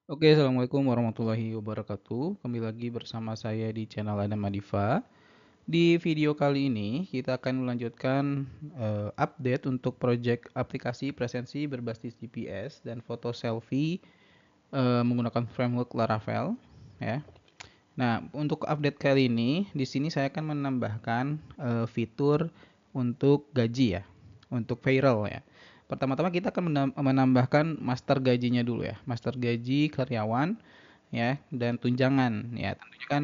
Oke, assalamualaikum warahmatullahi wabarakatuh. Kembali lagi bersama saya di channel Adam Madifa. Di video kali ini kita akan melanjutkan update untuk project aplikasi presensi berbasis GPS dan foto selfie menggunakan framework Laravel. Ya. Nah, untuk update kali ini, di sini saya akan menambahkan fitur untuk gaji ya, untuk payroll ya. Pertama-tama kita akan menambahkan master gajinya dulu ya, master gaji karyawan ya dan tunjangan ya. Tentunya kan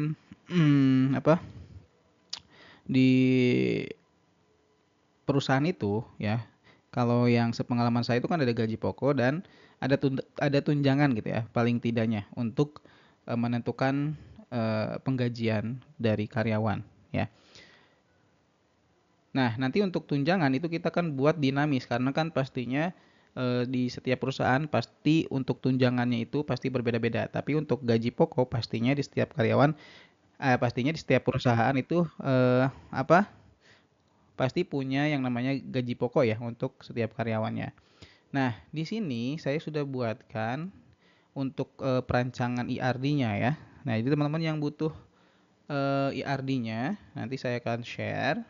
apa di perusahaan itu ya. Kalau yang sepengalaman saya itu kan ada gaji pokok dan ada tunjangan gitu ya, paling tidaknya untuk menentukan penggajian dari karyawan ya. Nah, nanti untuk tunjangan itu kita kan buat dinamis karena kan pastinya di setiap perusahaan pasti untuk tunjangannya itu pasti berbeda-beda. Tapi untuk gaji pokok pastinya di setiap karyawan pastinya di setiap perusahaan itu apa? Pasti punya yang namanya gaji pokok ya untuk setiap karyawannya. Nah, di sini saya sudah buatkan untuk perancangan IRD-nya ya. Nah, itu teman-teman yang butuh IRD-nya nanti saya akan share.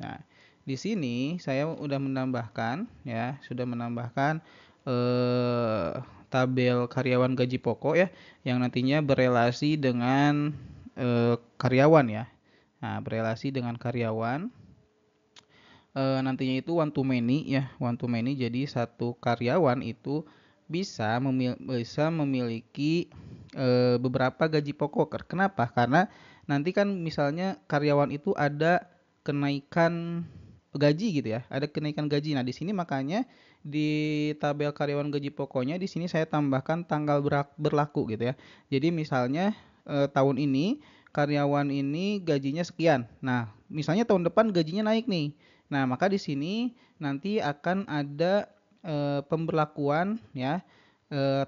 Nah, di sini saya sudah menambahkan ya, sudah menambahkan tabel karyawan gaji pokok ya yang nantinya berelasi dengan karyawan ya. Nah, berelasi dengan karyawan nantinya itu one to many ya, one to many. Jadi satu karyawan itu bisa memiliki beberapa gaji pokok. Kenapa? Karena nanti kan misalnya karyawan itu ada kenaikan gaji gitu ya, ada kenaikan gaji. Nah, di sini makanya di tabel karyawan gaji pokoknya di sini saya tambahkan tanggal berlaku gitu ya. Jadi misalnya tahun ini karyawan ini gajinya sekian. Nah, misalnya tahun depan gajinya naik nih. Nah, maka di sini nanti akan ada pemberlakuan ya,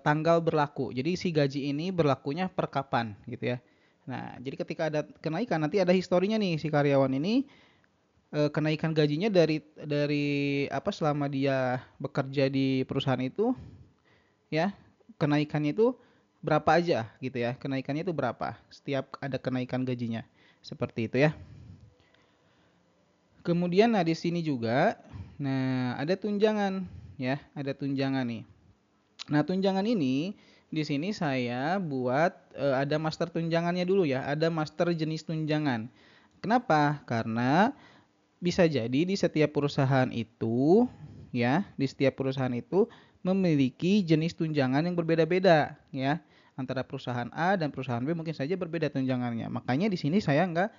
tanggal berlaku. Jadi si gaji ini berlakunya per kapan gitu ya. Nah, jadi ketika ada kenaikan nanti ada historinya nih si karyawan ini kenaikan gajinya dari apa selama dia bekerja di perusahaan itu ya. Kenaikannya itu berapa aja gitu ya. Kenaikannya itu berapa setiap ada kenaikan gajinya. Seperti itu ya. Kemudian nah di sini juga nah ada tunjangan ya, ada tunjangan nih. Nah, tunjangan ini di sini saya buat ada master tunjangannya dulu ya, ada master jenis tunjangan. Kenapa? Karena bisa jadi di setiap perusahaan itu ya, di setiap perusahaan itu memiliki jenis tunjangan yang berbeda-beda ya. Antara perusahaan A dan perusahaan B mungkin saja berbeda tunjangannya. Makanya di sini saya nggak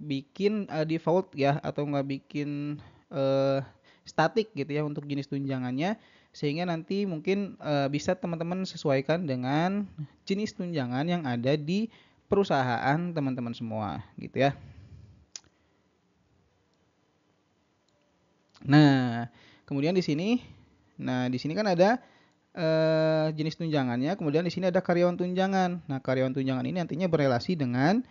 bikin default ya atau nggak bikin eh, statik gitu ya untuk jenis tunjangannya sehingga nanti mungkin bisa teman-teman sesuaikan dengan jenis tunjangan yang ada di perusahaan teman-teman semua gitu ya. Nah, kemudian di sini kan ada jenis tunjangannya, kemudian di sini ada karyawan tunjangan. Nah, karyawan tunjangan ini nantinya berelasi dengan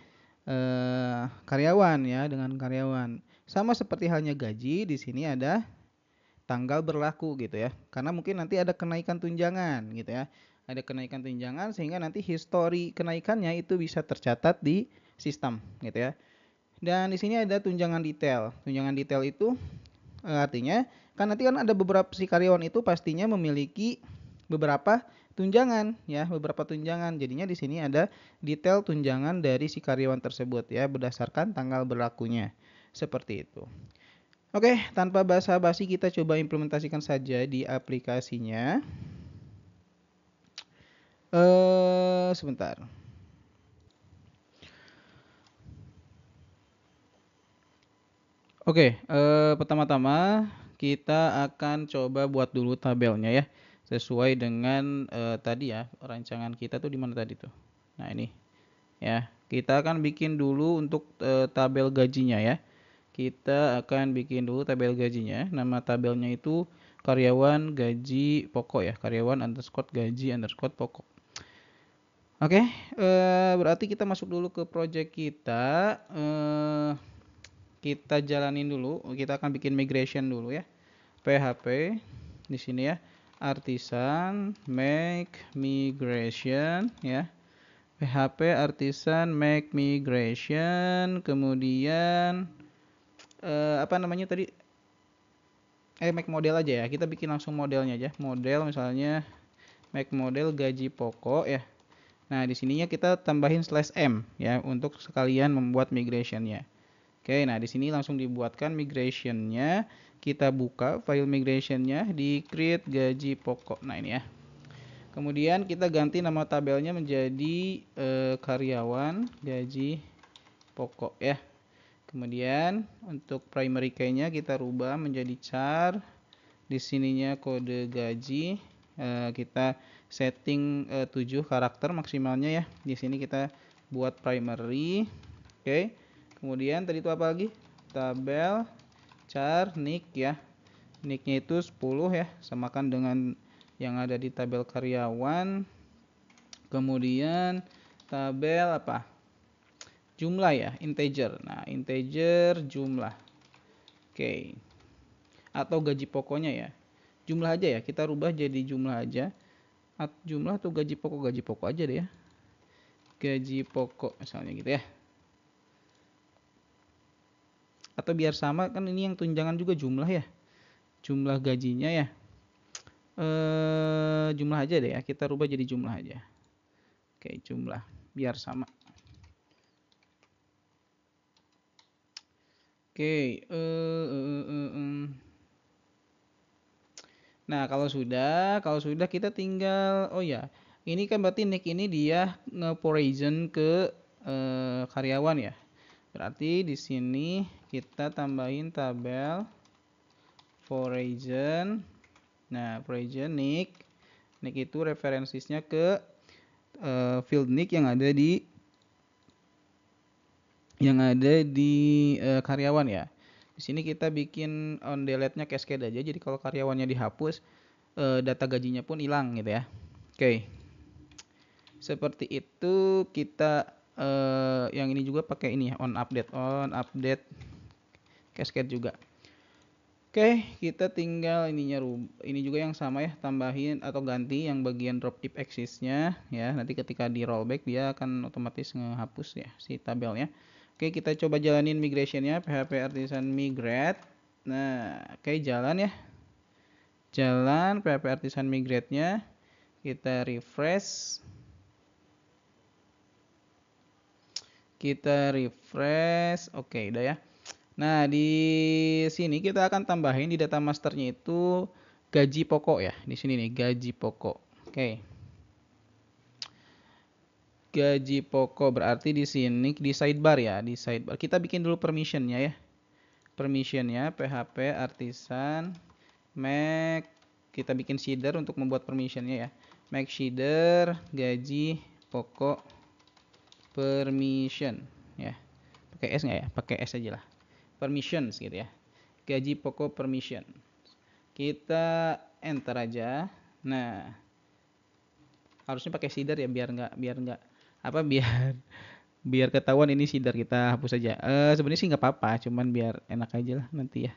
karyawan ya, dengan karyawan. Sama seperti halnya gaji, di sini ada tanggal berlaku gitu ya. Karena mungkin nanti ada kenaikan tunjangan gitu ya. Ada kenaikan tunjangan sehingga nanti histori kenaikannya itu bisa tercatat di sistem gitu ya. Dan di sini ada tunjangan detail. Tunjangan detail itu artinya kan nanti kan ada beberapa si karyawan itu pastinya memiliki beberapa tunjangan ya, beberapa tunjangan. Jadinya di sini ada detail tunjangan dari si karyawan tersebut ya berdasarkan tanggal berlakunya. Seperti itu. Oke, tanpa basa-basi kita coba implementasikan saja di aplikasinya. Sebentar. Oke, pertama-tama kita akan coba buat dulu tabelnya ya, sesuai dengan tadi ya rancangan kita tuh di mana tadi tuh. Nah ini ya, kita akan bikin dulu untuk tabel gajinya ya. Kita akan bikin dulu tabel gajinya. Nama tabelnya itu karyawan gaji pokok ya, karyawan underscore gaji underscore pokok. Oke, berarti kita masuk dulu ke project kita. Kita jalanin dulu. Kita akan bikin migration dulu ya. PHP di sini ya. artisan make migration ya. PHP artisan make migration, kemudian apa namanya tadi? Make model aja ya. Kita bikin langsung modelnya aja. Model misalnya make model gaji pokok ya. Nah, di sininya kita tambahin /m ya untuk sekalian membuat migrationnya. Oke, nah di sini langsung dibuatkan migrationnya. Kita buka file migrationnya di create gaji pokok. Nah ini ya. Kemudian kita ganti nama tabelnya menjadi karyawan gaji pokok ya. Kemudian untuk primary key-nya kita rubah menjadi char. Di sininya kode gaji kita setting 7 karakter maksimalnya ya. Di sini kita buat primary. Oke. Kemudian tadi itu apa lagi? Tabel char nick ya. Nicknya itu 10 ya, samakan dengan yang ada di tabel karyawan. Kemudian tabel apa? Jumlah ya, integer. Nah, integer jumlah. Oke. Atau gaji pokoknya ya. Jumlah aja ya, kita rubah jadi jumlah aja. Jumlah atau gaji pokok aja deh ya. Gaji pokok misalnya gitu ya. Atau biar sama kan ini yang tunjangan juga jumlah ya. Jumlah gajinya ya. Jumlah aja deh ya, kita rubah jadi jumlah aja. Oke, jumlah biar sama. Oke, nah kalau sudah kita tinggal, oh ya, ini kan berarti nick ini dia nge-provision ke karyawan ya. Berarti di sini kita tambahin tabel provision. Nah, provision nick itu referensinya ke field nick yang ada di karyawan ya. Di sini kita bikin on delete-nya cascade aja. Jadi kalau karyawannya dihapus, data gajinya pun hilang gitu ya. Oke. Seperti itu kita yang ini juga pakai ini ya, on update cascade juga. Oke, kita tinggal ini juga yang sama ya, tambahin atau ganti yang bagian drop if axis-nya ya. Nanti ketika di rollback dia akan otomatis ngehapus ya si tabelnya. Oke, kita coba jalanin migration-nya PHP artisan migrate. Nah, oke jalan ya. Jalan PHP artisan migrate-nya. Kita refresh. Oke, udah ya. Nah, di sini kita akan tambahin di data masternya itu gaji pokok ya. Di sini nih, gaji pokok. Oke. Gaji pokok berarti di sini di sidebar ya, di sidebar. Kita bikin dulu permissionnya ya. Permissionnya PHP artisan make, kita bikin shader untuk membuat permissionnya ya. Make shader gaji pokok permission ya. Pakai S nggak ya? Pakai S aja lah. Permissions gitu ya. Gaji pokok permission. Kita enter aja. Nah, harusnya pakai shader ya biar nggak apa biar ketahuan ini shader, kita hapus aja. Sebenarnya sih nggak apa-apa, cuman biar enak aja lah nanti ya.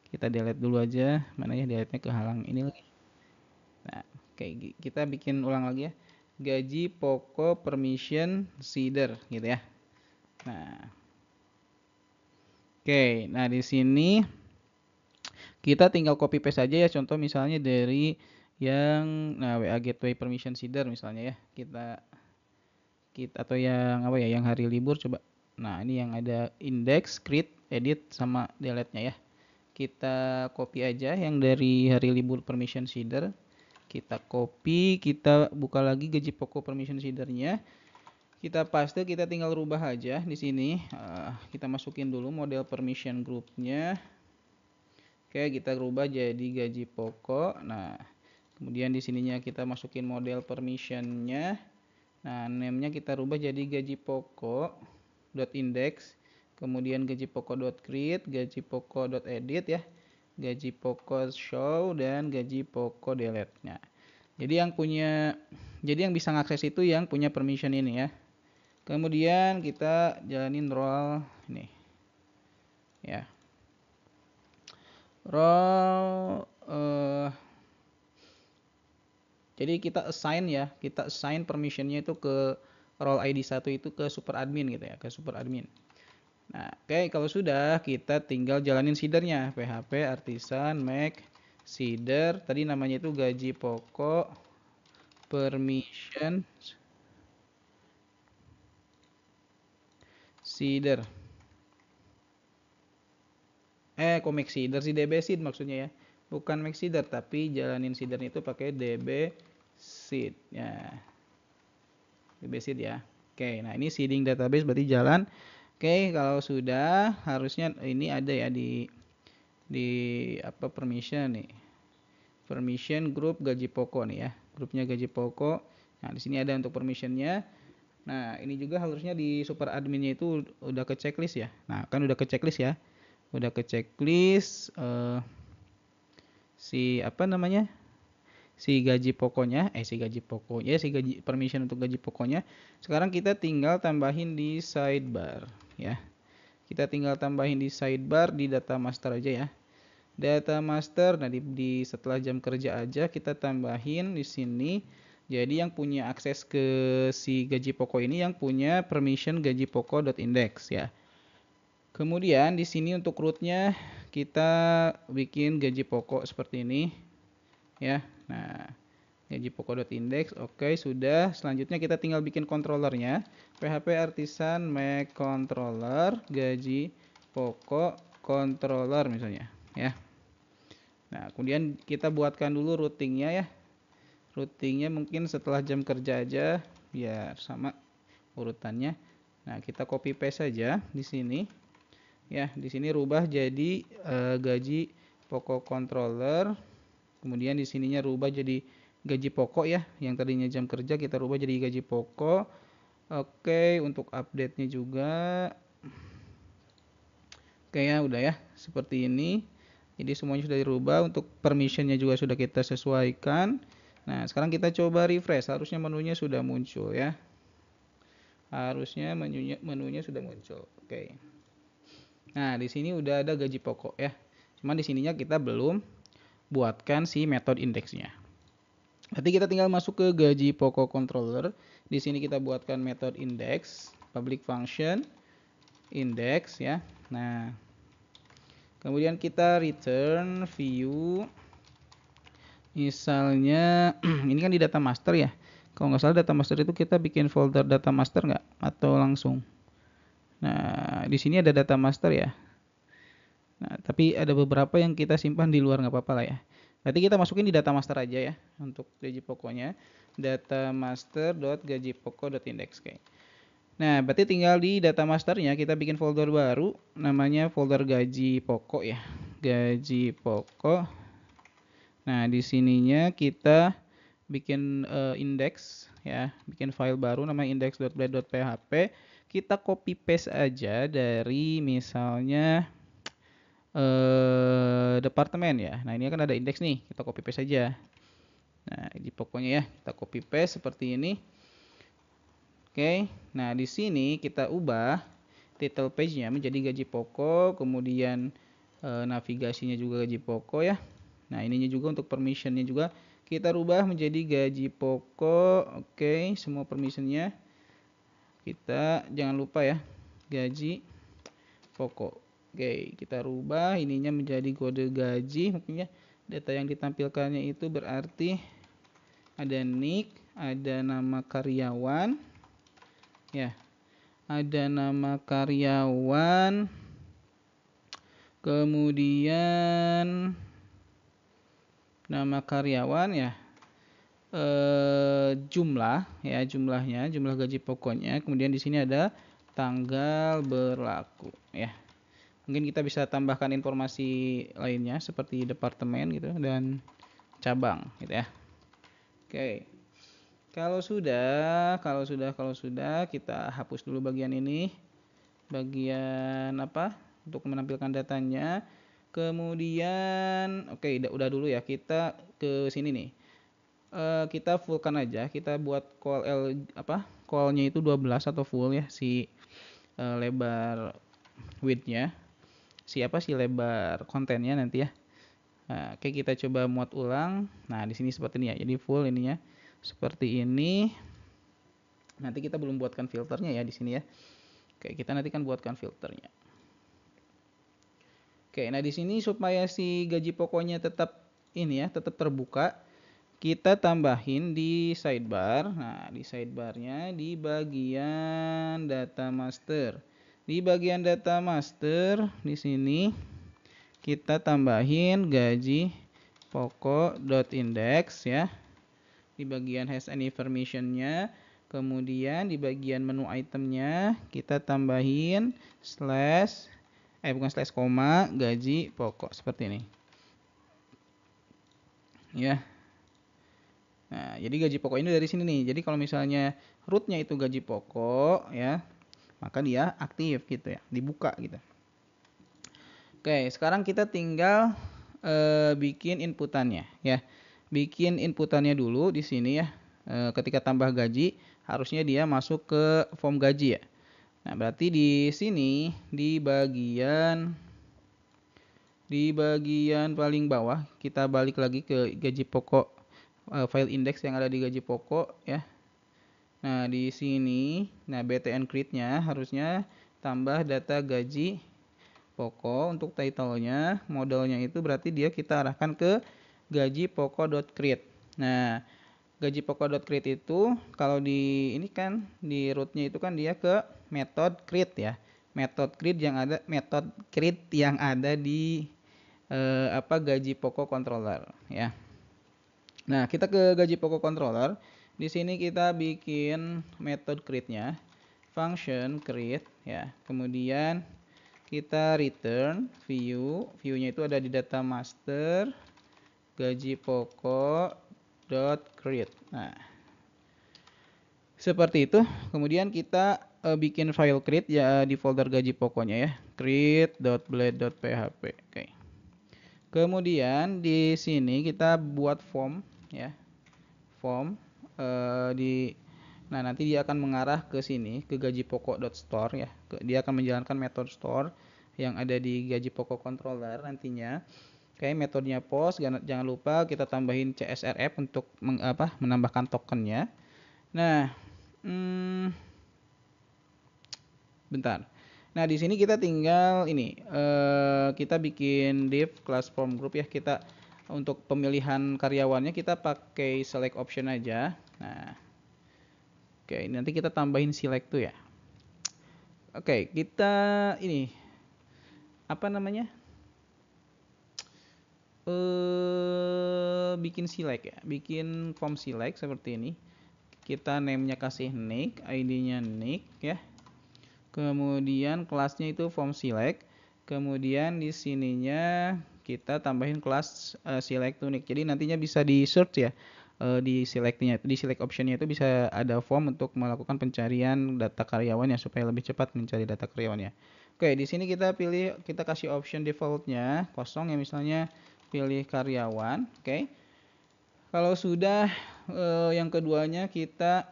Kita delete dulu aja. Mana ya delete-nya kehalang ini lagi. Nah, oke, kita bikin ulang lagi ya. Gaji pokok permission shader gitu ya. Nah, oke, nah di sini kita tinggal copy paste aja ya. Contoh misalnya dari yang WA gateway permission shader misalnya ya. Kita atau yang apa ya, yang hari libur coba. Nah, ini yang ada index, create, edit sama delete-nya ya. Kita copy aja yang dari hari libur permission shader. Kita copy, kita buka lagi gaji pokok permission shader-nya. Kita paste, kita tinggal rubah aja di sini. Kita masukin dulu model permission group-nya. Oke, kita rubah jadi gaji pokok. Nah, kemudian di sininya kita masukin model permission-nya. Nah, name-nya kita rubah jadi gaji pokok .index, kemudian gaji pokok .create, gaji pokok .edit ya, gaji pokok show, dan gaji pokok delete. Nah, jadi yang bisa ngakses itu yang punya permission ini ya. Kemudian kita jalanin roll ini ya. Roll Jadi kita assign permissionnya itu ke role ID 1 itu ke super admin gitu ya, ke super admin. Nah, oke, kalau sudah kita tinggal jalanin seedernya. PHP artisan make seeder, tadi namanya itu gaji pokok permission seeder. Kok make seeder sih, DB seed maksudnya ya. Bukan make seeder, tapi jalanin seedernya itu pakai DB seed ya. DB seed ya. Oke, nah ini seeding database berarti jalan. Oke, kalau sudah harusnya ini ada ya di apa permission nih. Permission group gaji pokok nih ya. Grupnya gaji pokok. Nah, di sini ada untuk permissionnya. Nah, ini juga harusnya di super adminnya itu udah ke checklist ya. Nah, kan udah ke checklist ya. Udah ke checklist si apa namanya? Si gaji pokoknya, si gaji permission untuk gaji pokoknya. Sekarang kita tinggal tambahin di sidebar ya. Kita tinggal tambahin di sidebar di data master aja ya. Data master, nah di setelah jam kerja aja kita tambahin di sini. Jadi yang punya akses ke si gaji pokok ini yang punya permission gaji pokok.index ya. Kemudian di sini untuk rootnya kita bikin gaji pokok seperti ini ya. Nah, gaji pokok.index, oke sudah. Selanjutnya kita tinggal bikin controllernya. PHP artisan make controller gaji pokok controller misalnya ya. Nah, kemudian kita buatkan dulu routingnya ya. Routingnya mungkin setelah jam kerja aja biar sama urutannya. Nah, kita copy paste saja di sini. Ya, di sini rubah jadi gaji pokok controller. Kemudian di sininya rubah jadi gaji pokok ya. Yang tadinya jam kerja kita rubah jadi gaji pokok. Oke, untuk update-nya juga. Oke ya, udah ya. Seperti ini. Jadi semuanya sudah dirubah, untuk permissionnya juga sudah kita sesuaikan. Nah, sekarang kita coba refresh, harusnya menunya sudah muncul ya. Harusnya menunya sudah muncul. Oke. Nah, di sini udah ada gaji pokok ya. Cuman di sininya kita belum buatkan si method indeksnya. Berarti kita tinggal masuk ke gaji pokok controller. Di sini kita buatkan method index, public function index ya. Nah, kemudian kita return view. Misalnya ini kan di data master ya. Kalau nggak salah data master itu kita bikin folder data master nggak? Atau langsung? Nah, di sini ada data master ya. Nah, tapi ada beberapa yang kita simpan di luar nggak apa-apa lah ya. Berarti kita masukin di data master aja ya untuk gaji pokoknya. Data master.gajipokok.index kayak. Nah, berarti tinggal di data masternya kita bikin folder baru namanya folder gaji pokok ya. Gaji pokok. Nah, di sininya kita bikin index ya, bikin file baru namanya index.blade.php. Kita copy paste aja dari misalnya departemen ya. Nah, ini kan ada index nih, kita copy paste aja. Nah, di pokoknya ya, kita copy paste seperti ini. Oke, nah di sini kita ubah title page-nya menjadi gaji pokok, kemudian navigasinya juga gaji pokok ya. Nah, ininya juga untuk permissionnya juga kita rubah menjadi gaji pokok. Oke, semua permissionnya kita jangan lupa ya, gaji pokok. Oke, kita rubah ininya menjadi kode gaji. Mungkin ya data yang ditampilkannya itu berarti ada nick, ada nama karyawan. Ya, ada nama karyawan, kemudian nama karyawan ya, jumlah ya, jumlah gaji pokoknya. Kemudian di sini ada tanggal berlaku ya. Mungkin kita bisa tambahkan informasi lainnya seperti departemen gitu dan cabang gitu ya. Oke. Kalau sudah kita hapus dulu bagian ini. Bagian apa? Untuk menampilkan datanya. Kemudian oke, udah dulu ya. Kita ke sini nih. Kita fullkan aja. Kita buat call-nya itu 12 atau full ya si lebar width-nya. Si lebar kontennya nanti ya. Nah, oke, kita coba muat ulang. Nah, di sini seperti ini ya. Jadi full ininya seperti ini. Nanti kita belum buatkan filternya ya di sini ya. Oke, kita nanti kan buatkan filternya. Oke, nah di sini supaya si gaji pokoknya tetap ini ya, tetap terbuka, kita tambahin di sidebar. Nah, di sidebarnya di bagian data master. Di bagian data master di sini kita tambahin gaji pokok.index ya. Di bagian has any information-nya, kemudian di bagian menu itemnya kita tambahin slash bukan slash koma gaji pokok seperti ini ya. Nah, jadi gaji pokok ini dari sini nih. Jadi kalau misalnya rootnya itu gaji pokok ya, maka dia aktif gitu ya, dibuka gitu. Oke, sekarang kita tinggal bikin inputannya ya. Bikin inputannya dulu di sini ya. Ketika tambah gaji, harusnya dia masuk ke form gaji ya. Nah, berarti di sini di bagian paling bawah kita balik lagi ke gaji pokok, file index yang ada di gaji pokok ya. Nah, di sini btn create-nya harusnya tambah data gaji pokok. Untuk title-nya, modelnya itu berarti kita arahkan ke gaji pokok.create. Nah, gaji pokok.create itu kalau di ini kan di root-nya itu kan dia ke method create ya. Method create yang ada di gaji pokok controller ya. Nah, kita ke gaji pokok controller. Di sini kita bikin method create-nya, function create ya. Kemudian kita return view-nya itu ada di data master gaji pokok dot create. Nah, seperti itu. Kemudian kita bikin file create ya di folder gaji pokoknya ya, create.blade.php. Oke. Kemudian di sini kita buat form ya, form nah nanti dia akan mengarah ke sini ke gaji pokok.store ya. Dia akan menjalankan metode store yang ada di gaji pokok controller nantinya. Oke, metodenya post, jangan lupa kita tambahin CSRF untuk menambahkan tokennya. Nah, bentar. Nah, di sini kita tinggal ini kita bikin div class form group ya. Kita untuk pemilihan karyawannya kita pakai select option aja. Nah, oke, nanti kita tambahin select tuh ya. Oke, kita ini apa namanya? Bikin select ya, bikin form select seperti ini. Kita name-nya kasih Nick, ID-nya Nick ya. Kemudian kelasnya itu form select. Kemudian di sininya kita tambahin kelas select to Nick. Jadi nantinya bisa di search ya, di selectnya, di select optionnya itu bisa ada form untuk melakukan pencarian data karyawannya supaya lebih cepat mencari data karyawannya. Oke, di sini kita pilih, kita kasih option defaultnya kosong ya, misalnya pilih karyawan. Oke, kalau sudah yang keduanya kita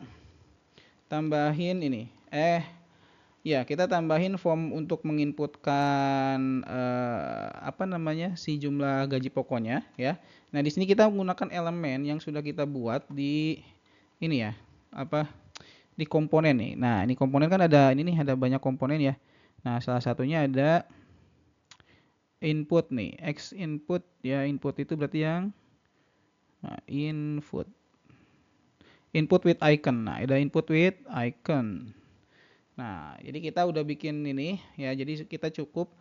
tambahin ini ya, kita tambahin form untuk menginputkan si jumlah gaji pokoknya ya. Nah, di sini kita menggunakan elemen yang sudah kita buat di ini ya, di komponen nih. Nah, ini komponen kan ada ini nih, ada banyak komponen ya. Nah, salah satunya ada input nih, x input ya. Input itu berarti yang input with icon. Nah, ada input with icon. Nah, jadi kita udah bikin ini ya. Jadi kita cukup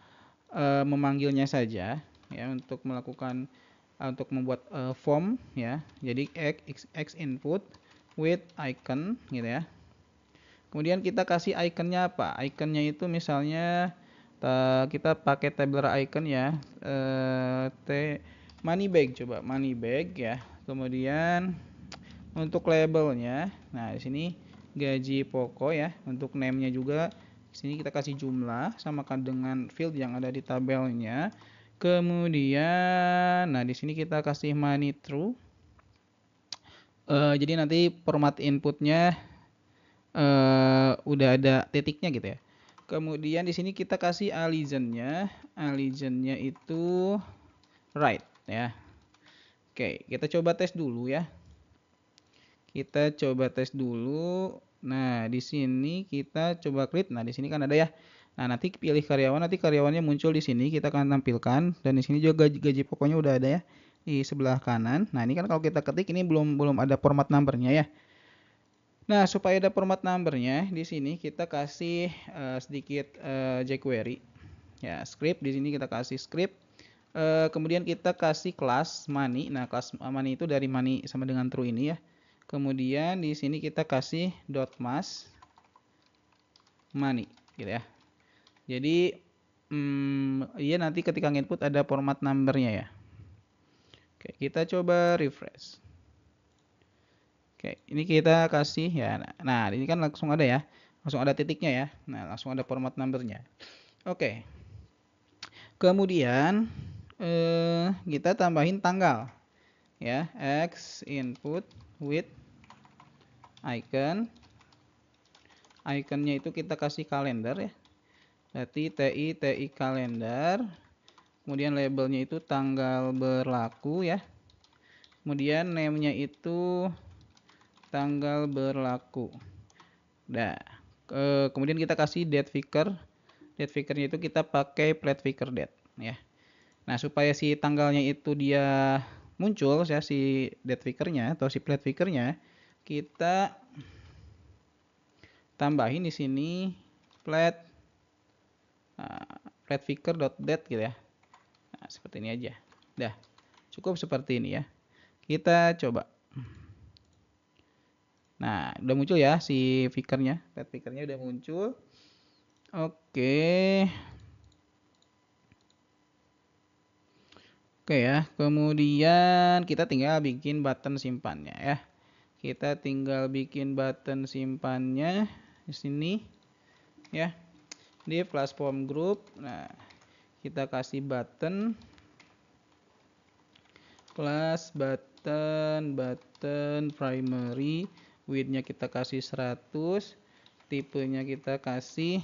memanggilnya saja ya untuk melakukan untuk membuat form ya. Jadi x input with icon gitu ya. Kemudian kita kasih iconnya apa? Iconnya itu misalnya kita pakai tabular icon ya. Money bag, coba money bag ya. Kemudian untuk labelnya, nah di sini gaji pokok ya. Untuk name-nya juga di sini kita kasih jumlah samakan dengan field yang ada di tabelnya. Kemudian nah di sini kita kasih money true. Jadi nanti format inputnya udah ada titiknya gitu ya. Kemudian di sini kita kasih allegiance-nya itu right. ya. Oke, kita coba tes dulu ya. Kita coba tes dulu. Nah, di sini kita coba create. Nah, di sini kan ada ya. Nah, nanti pilih karyawan, nanti karyawannya muncul di sini, kita akan tampilkan dan di sini juga gaji pokoknya udah ada ya di sebelah kanan. Nah, ini kan kalau kita ketik ini belum ada format numbernya ya. Nah, supaya ada format numbernya, di sini kita kasih sedikit jQuery. Ya, script di sini kita kasih script. Kemudian kita kasih kelas money. Nah, kelas money itu dari money sama dengan true ini ya. Kemudian di sini kita kasih .mas money gitu ya. Jadi iya nanti ketika input ada format numbernya ya. Oke, kita coba refresh. Oke, ini kita kasih ya. Nah, ini kan langsung ada ya. Langsung ada titiknya ya. Nah, langsung ada format numbernya. Oke. Kemudian kita tambahin tanggal ya. X input with icon. Iconnya itu kita kasih kalender ya. Berarti TI kalender. Kemudian labelnya itu tanggal berlaku ya. Kemudian name-nya itu tanggal berlaku. Nah, kemudian kita kasih date picker. Date picker-nya itu kita pakai plate picker date ya. Nah, supaya si tanggalnya itu dia muncul ya, si date picker-nya atau si plate picker-nya, kita tambahin di sini plate picker.date gitu ya. Nah, seperti ini aja. Dah, cukup seperti ini ya. Kita coba. Nah, udah muncul ya si picker-nya. Plate picker-nya udah muncul. Oke. Oke ya. Kemudian kita tinggal bikin button simpannya ya. Kita tinggal bikin button simpannya di sini ya. Di platform group. Nah, kita kasih button class button primary, width-nya kita kasih 100, tipenya kita kasih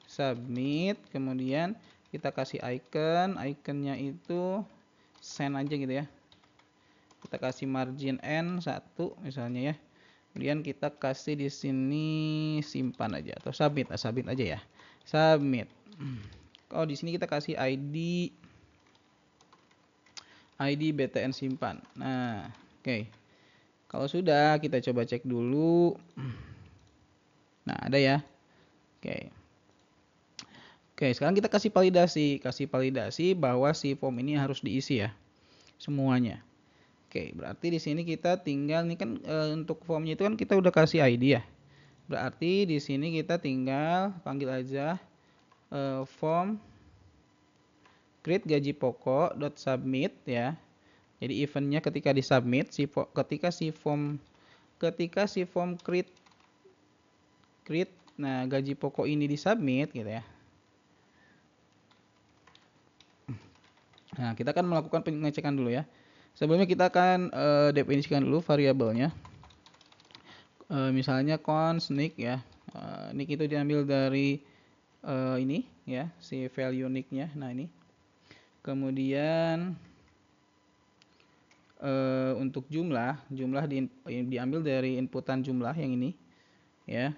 submit, kemudian kita kasih iconnya itu send aja gitu ya. Kita kasih margin n 1 misalnya ya. Kemudian kita kasih di sini simpan aja atau submit aja ya. Submit. Oh, di sini kita kasih ID btn simpan. Nah, oke. Kalau sudah, kita coba cek dulu. Nah, ada ya. Oke. Oke, sekarang kita kasih validasi bahwa si form ini harus diisi ya. Semuanya. Oke, berarti di sini kita tinggal ini kan untuk formnya itu kan kita udah kasih ID ya. Berarti di sini kita tinggal panggil aja form create gaji pokok .submit ya. Jadi eventnya ketika disubmit ketika si form create nah gaji pokok ini disubmit gitu ya. Nah, kita akan melakukan pengecekan dulu ya. Sebelumnya kita akan definisikan dulu variabelnya. Misalnya const nick ya. Nick itu diambil dari ini ya, si value nicknya. Nah, ini. Kemudian untuk jumlah diambil dari inputan jumlah yang ini ya.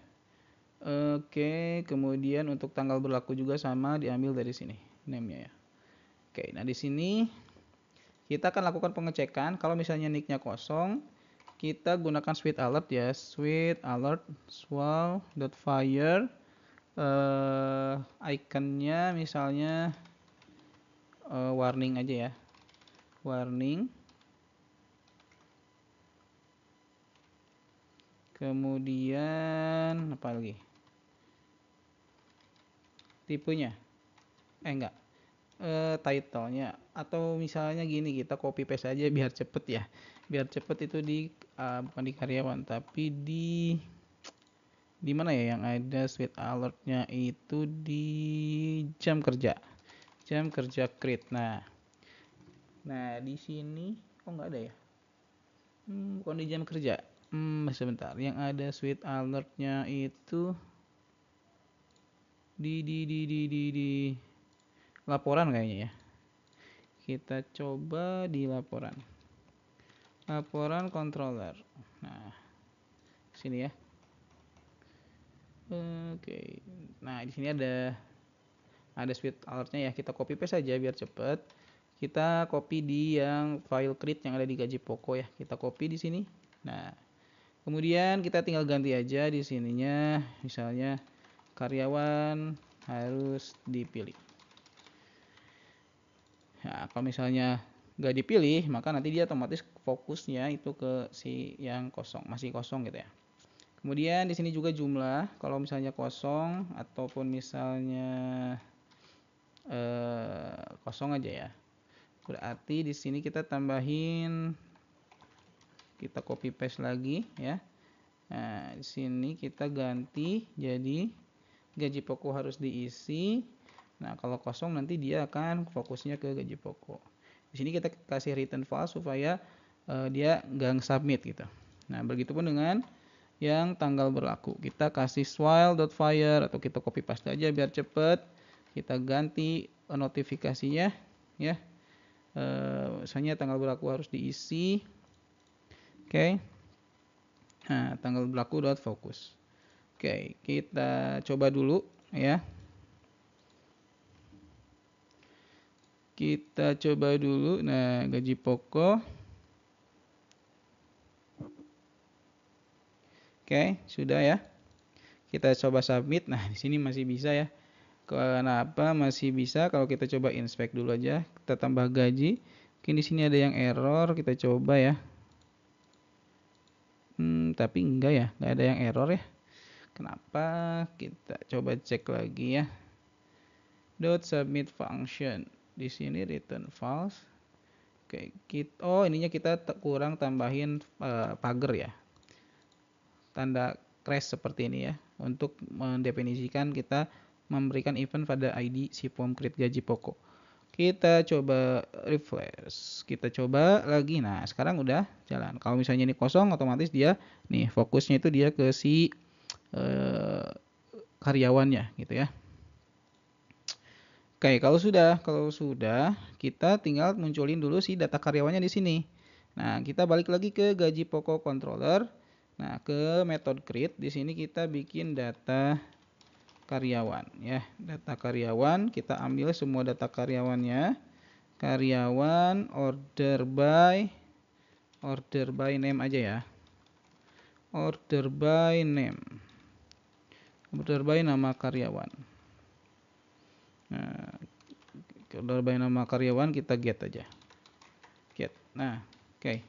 Oke, kemudian untuk tanggal berlaku juga sama diambil dari sini name-nya ya. Oke, nah di sini kita akan lakukan pengecekan kalau misalnya nicknya kosong, kita gunakan switch alert ya, switch alert swal.fire iconnya misalnya warning aja ya. Warning. Kemudian apa lagi? Tipenya. Enggak. Title-nya atau misalnya gini, kita copy paste aja biar cepet ya. Biar cepet itu bukan di karyawan tapi di mana ya yang ada switch alert-nya itu di jam kerja. Jam kerja create. Nah, di sini kok nggak ada ya? Bukan di jam kerja. Sebentar. Yang ada switch alert-nya itu di laporan kayaknya ya. kita coba di laporan controller. Nah, sini ya. Oke. Nah, di sini ada speed alertnya ya. Kita copy paste saja biar cepet. Kita copy di yang file create yang ada di gaji pokok ya. Kita copy di sini. Nah, kemudian kita tinggal ganti aja di sininya, misalnya karyawan harus dipilih. Nah, kalau misalnya nggak dipilih, maka nanti dia otomatis fokusnya itu ke si yang kosong, masih kosong gitu ya. Kemudian di sini juga jumlah, kalau misalnya kosong ataupun misalnya kosong aja ya. Berarti di sini kita tambahin, kita copy paste lagi ya. Nah, di sini kita ganti jadi gaji pokok harus diisi. Nah, kalau kosong nanti dia akan fokusnya ke gaji pokok. Di sini kita kasih return false supaya dia nggak submit gitu. Nah, begitupun dengan yang tanggal berlaku. Kita kasih while.fire atau kita copy paste aja biar cepet. Kita ganti notifikasinya ya. Misalnya tanggal berlaku harus diisi. Oke. Nah, tanggal berlaku .focus. Oke, kita coba dulu ya. Kita coba dulu. Nah, gaji pokok. Oke, sudah ya. Kita coba submit. Nah, di sini masih bisa ya. Kenapa masih bisa? Kalau kita coba inspect dulu aja, kita tambah gaji. Mungkin di sini ada yang error, kita coba ya. Tapi enggak ya, enggak ada yang error ya. Kenapa? Kita coba cek lagi ya. .submit function. Di sini return false. Oke, ininya kita kurang tambahin pagar ya. Tanda crash seperti ini ya. Untuk mendefinisikan kita memberikan event pada ID si form create gaji pokok. Kita coba refresh. Kita coba lagi. Nah, sekarang udah jalan. Kalau misalnya ini kosong, otomatis dia nih fokusnya itu dia ke si karyawannya gitu ya. Oke, kalau sudah kita tinggal munculin dulu si data karyawannya di sini. Nah, kita balik lagi ke gaji pokok controller. Nah, ke method create di sini kita bikin data karyawan ya. Data karyawan, kita ambil semua data karyawannya. Karyawan order by name aja ya. Order by name. Order by nama karyawan. Nah, order by nama karyawan kita get aja. Get. Nah, oke.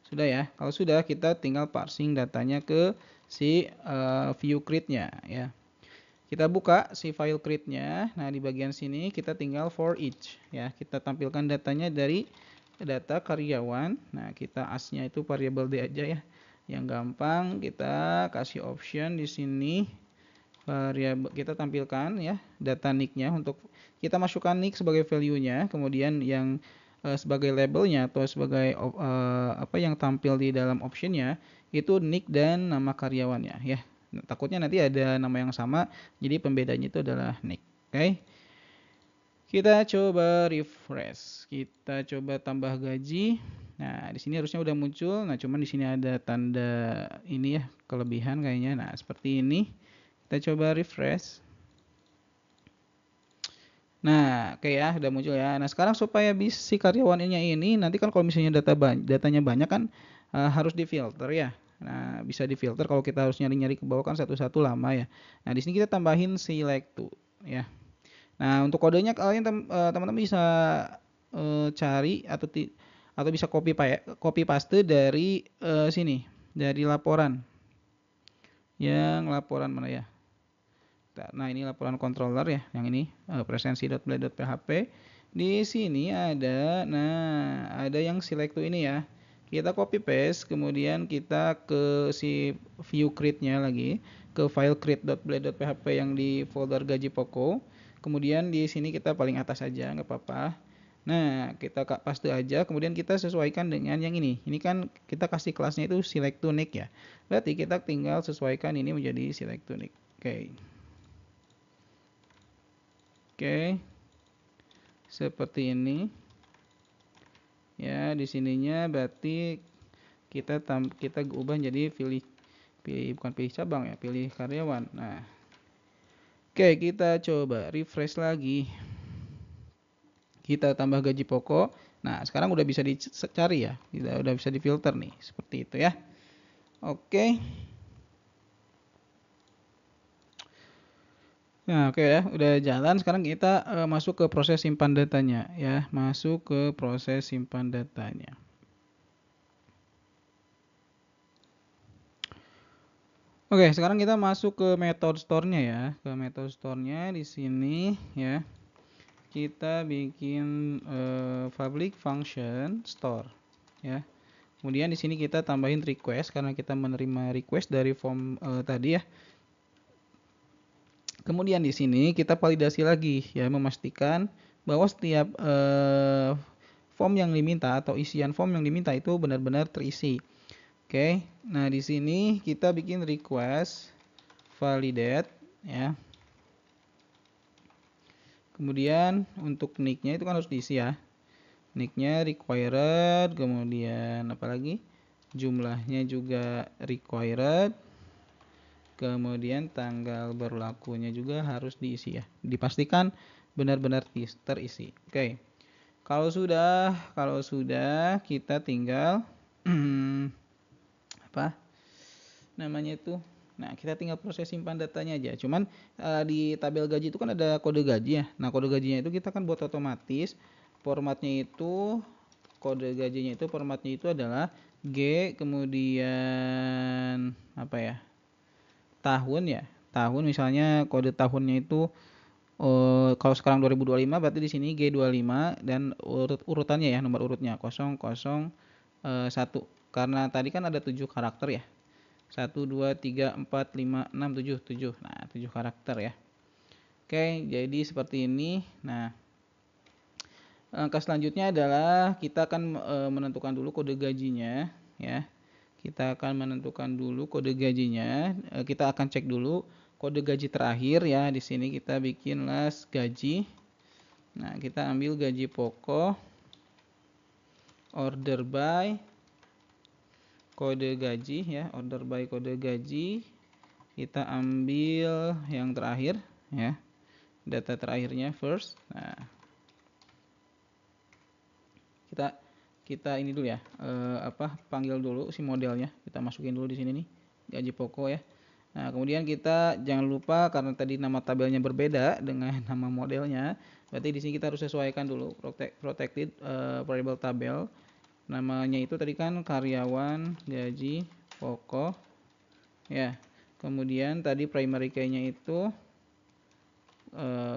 Sudah ya. Kalau sudah, kita tinggal parsing datanya ke si view create-nya ya. Kita buka si file create-nya. Nah, di bagian sini kita tinggal for each ya. Kita tampilkan datanya dari data karyawan. Nah, kita as-nya itu variable D aja ya. Yang gampang kita kasih option di sini. Variabel kita tampilkan ya data nick-nya, untuk kita masukkan nick sebagai value-nya, kemudian yang sebagai labelnya atau sebagai apa yang tampil di dalam option-nya itu nick dan nama karyawannya ya. Takutnya nanti ada nama yang sama, jadi pembedanya itu adalah nick. Oke. Kita coba refresh. Kita coba tambah gaji. Nah, di sini harusnya udah muncul. Nah, cuman di sini ada tanda ini ya, kelebihan kayaknya. Nah, seperti ini. Kita coba refresh. Nah, oke ya, udah muncul ya. Nah, sekarang supaya si karyawannya ini nanti kan kalau misalnya datanya banyak kan harus difilter ya. Nah, bisa difilter, kalau kita harus nyari-nyari ke bawah kan satu-satu lama ya. Nah, di sini kita tambahin select to ya. Nah, untuk kodenya kalian teman-teman bisa cari atau bisa copy paste dari sini, dari laporan. Yang laporan mana ya? Nah, ini laporan controller ya, yang ini presensi.blade.php. Di sini ada, ada yang select to ini ya. Kita copy paste, kemudian kita ke si view create-nya lagi, ke file create.blade.php yang di folder gaji pokok. Kemudian di sini kita paling atas aja, nggak apa-apa. Nah, kita paste aja, kemudian kita sesuaikan dengan yang ini. Ini kan kita kasih kelasnya itu select to nick ya. Berarti kita tinggal sesuaikan ini menjadi select to nick. Oke. Oke, seperti ini. Ya, di sininya berarti kita ubah jadi bukan pilih cabang ya, pilih karyawan. Nah, oke, kita coba refresh lagi. Kita tambah gaji pokok. Nah, sekarang udah bisa dicari ya. Udah bisa difilter nih, seperti itu ya. Oke. Nah, oke ya, udah jalan. Sekarang kita masuk ke proses simpan datanya ya. Masuk ke proses simpan datanya. Oke, sekarang kita masuk ke method store-nya ya. Ke method store-nya di sini ya. Kita bikin public function store ya. Kemudian di sini kita tambahin request karena kita menerima request dari form tadi ya. Kemudian di sini kita validasi lagi ya, memastikan bahwa setiap form yang diminta atau isian form yang diminta itu benar-benar terisi. Oke, nah di sini kita bikin request validate ya. Kemudian untuk nicknya itu kan harus diisi ya. Nicknya required, kemudian apalagi jumlahnya juga required, kemudian tanggal berlakunya juga harus diisi ya. Dipastikan benar-benar terisi. Oke. Kalau sudah kita tinggal apa namanya itu. Nah, kita tinggal proses simpan datanya aja. Cuman di tabel gaji itu kan ada kode gaji ya. Nah, kode gajinya itu kita kan buat otomatis. Formatnya itu formatnya itu adalah G kemudian apa ya? Tahun ya. Tahun misalnya kode tahunnya itu kalau sekarang 2025 berarti di sini G25 dan urutannya ya, nomor urutnya 001. Karena tadi kan ada 7 karakter ya. 1, 2, 3, 4, 5, 6, 7. Nah, 7 karakter ya. Oke, jadi seperti ini. Nah, langkah selanjutnya adalah kita akan menentukan dulu kode gajinya ya. Kita akan menentukan dulu kode gajinya. Kita akan cek dulu kode gaji terakhir ya. Di sini kita bikin last gaji. Nah, kita ambil gaji pokok, order by kode gaji ya, order by kode gaji. Kita ambil yang terakhir ya. Data terakhirnya first. Nah, kita ini dulu ya, panggil dulu si modelnya, kita masukin dulu di sini nih, gaji pokok ya. Nah, kemudian kita jangan lupa karena tadi nama tabelnya berbeda dengan nama modelnya, berarti di sini kita harus sesuaikan dulu protected variable tabel. Namanya itu tadi kan karyawan gaji pokok ya. Kemudian tadi primary key-nya itu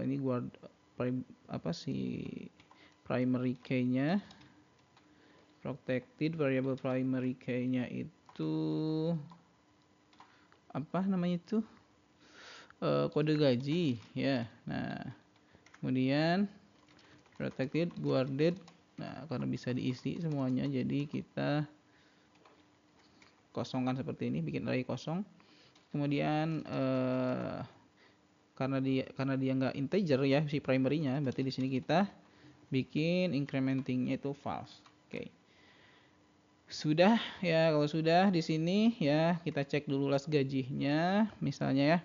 ini gua primary key-nya, protected variable primary key-nya itu apa namanya itu, kode gaji ya. Nah, kemudian protected guarded. Nah, karena bisa diisi semuanya jadi kita kosongkan seperti ini, bikin array kosong. Kemudian karena dia nggak integer ya si primary-nya, berarti di sini kita bikin incrementing-nya itu false. Oke. Sudah ya, kalau sudah di sini ya kita cek dulu last gajinya misalnya ya.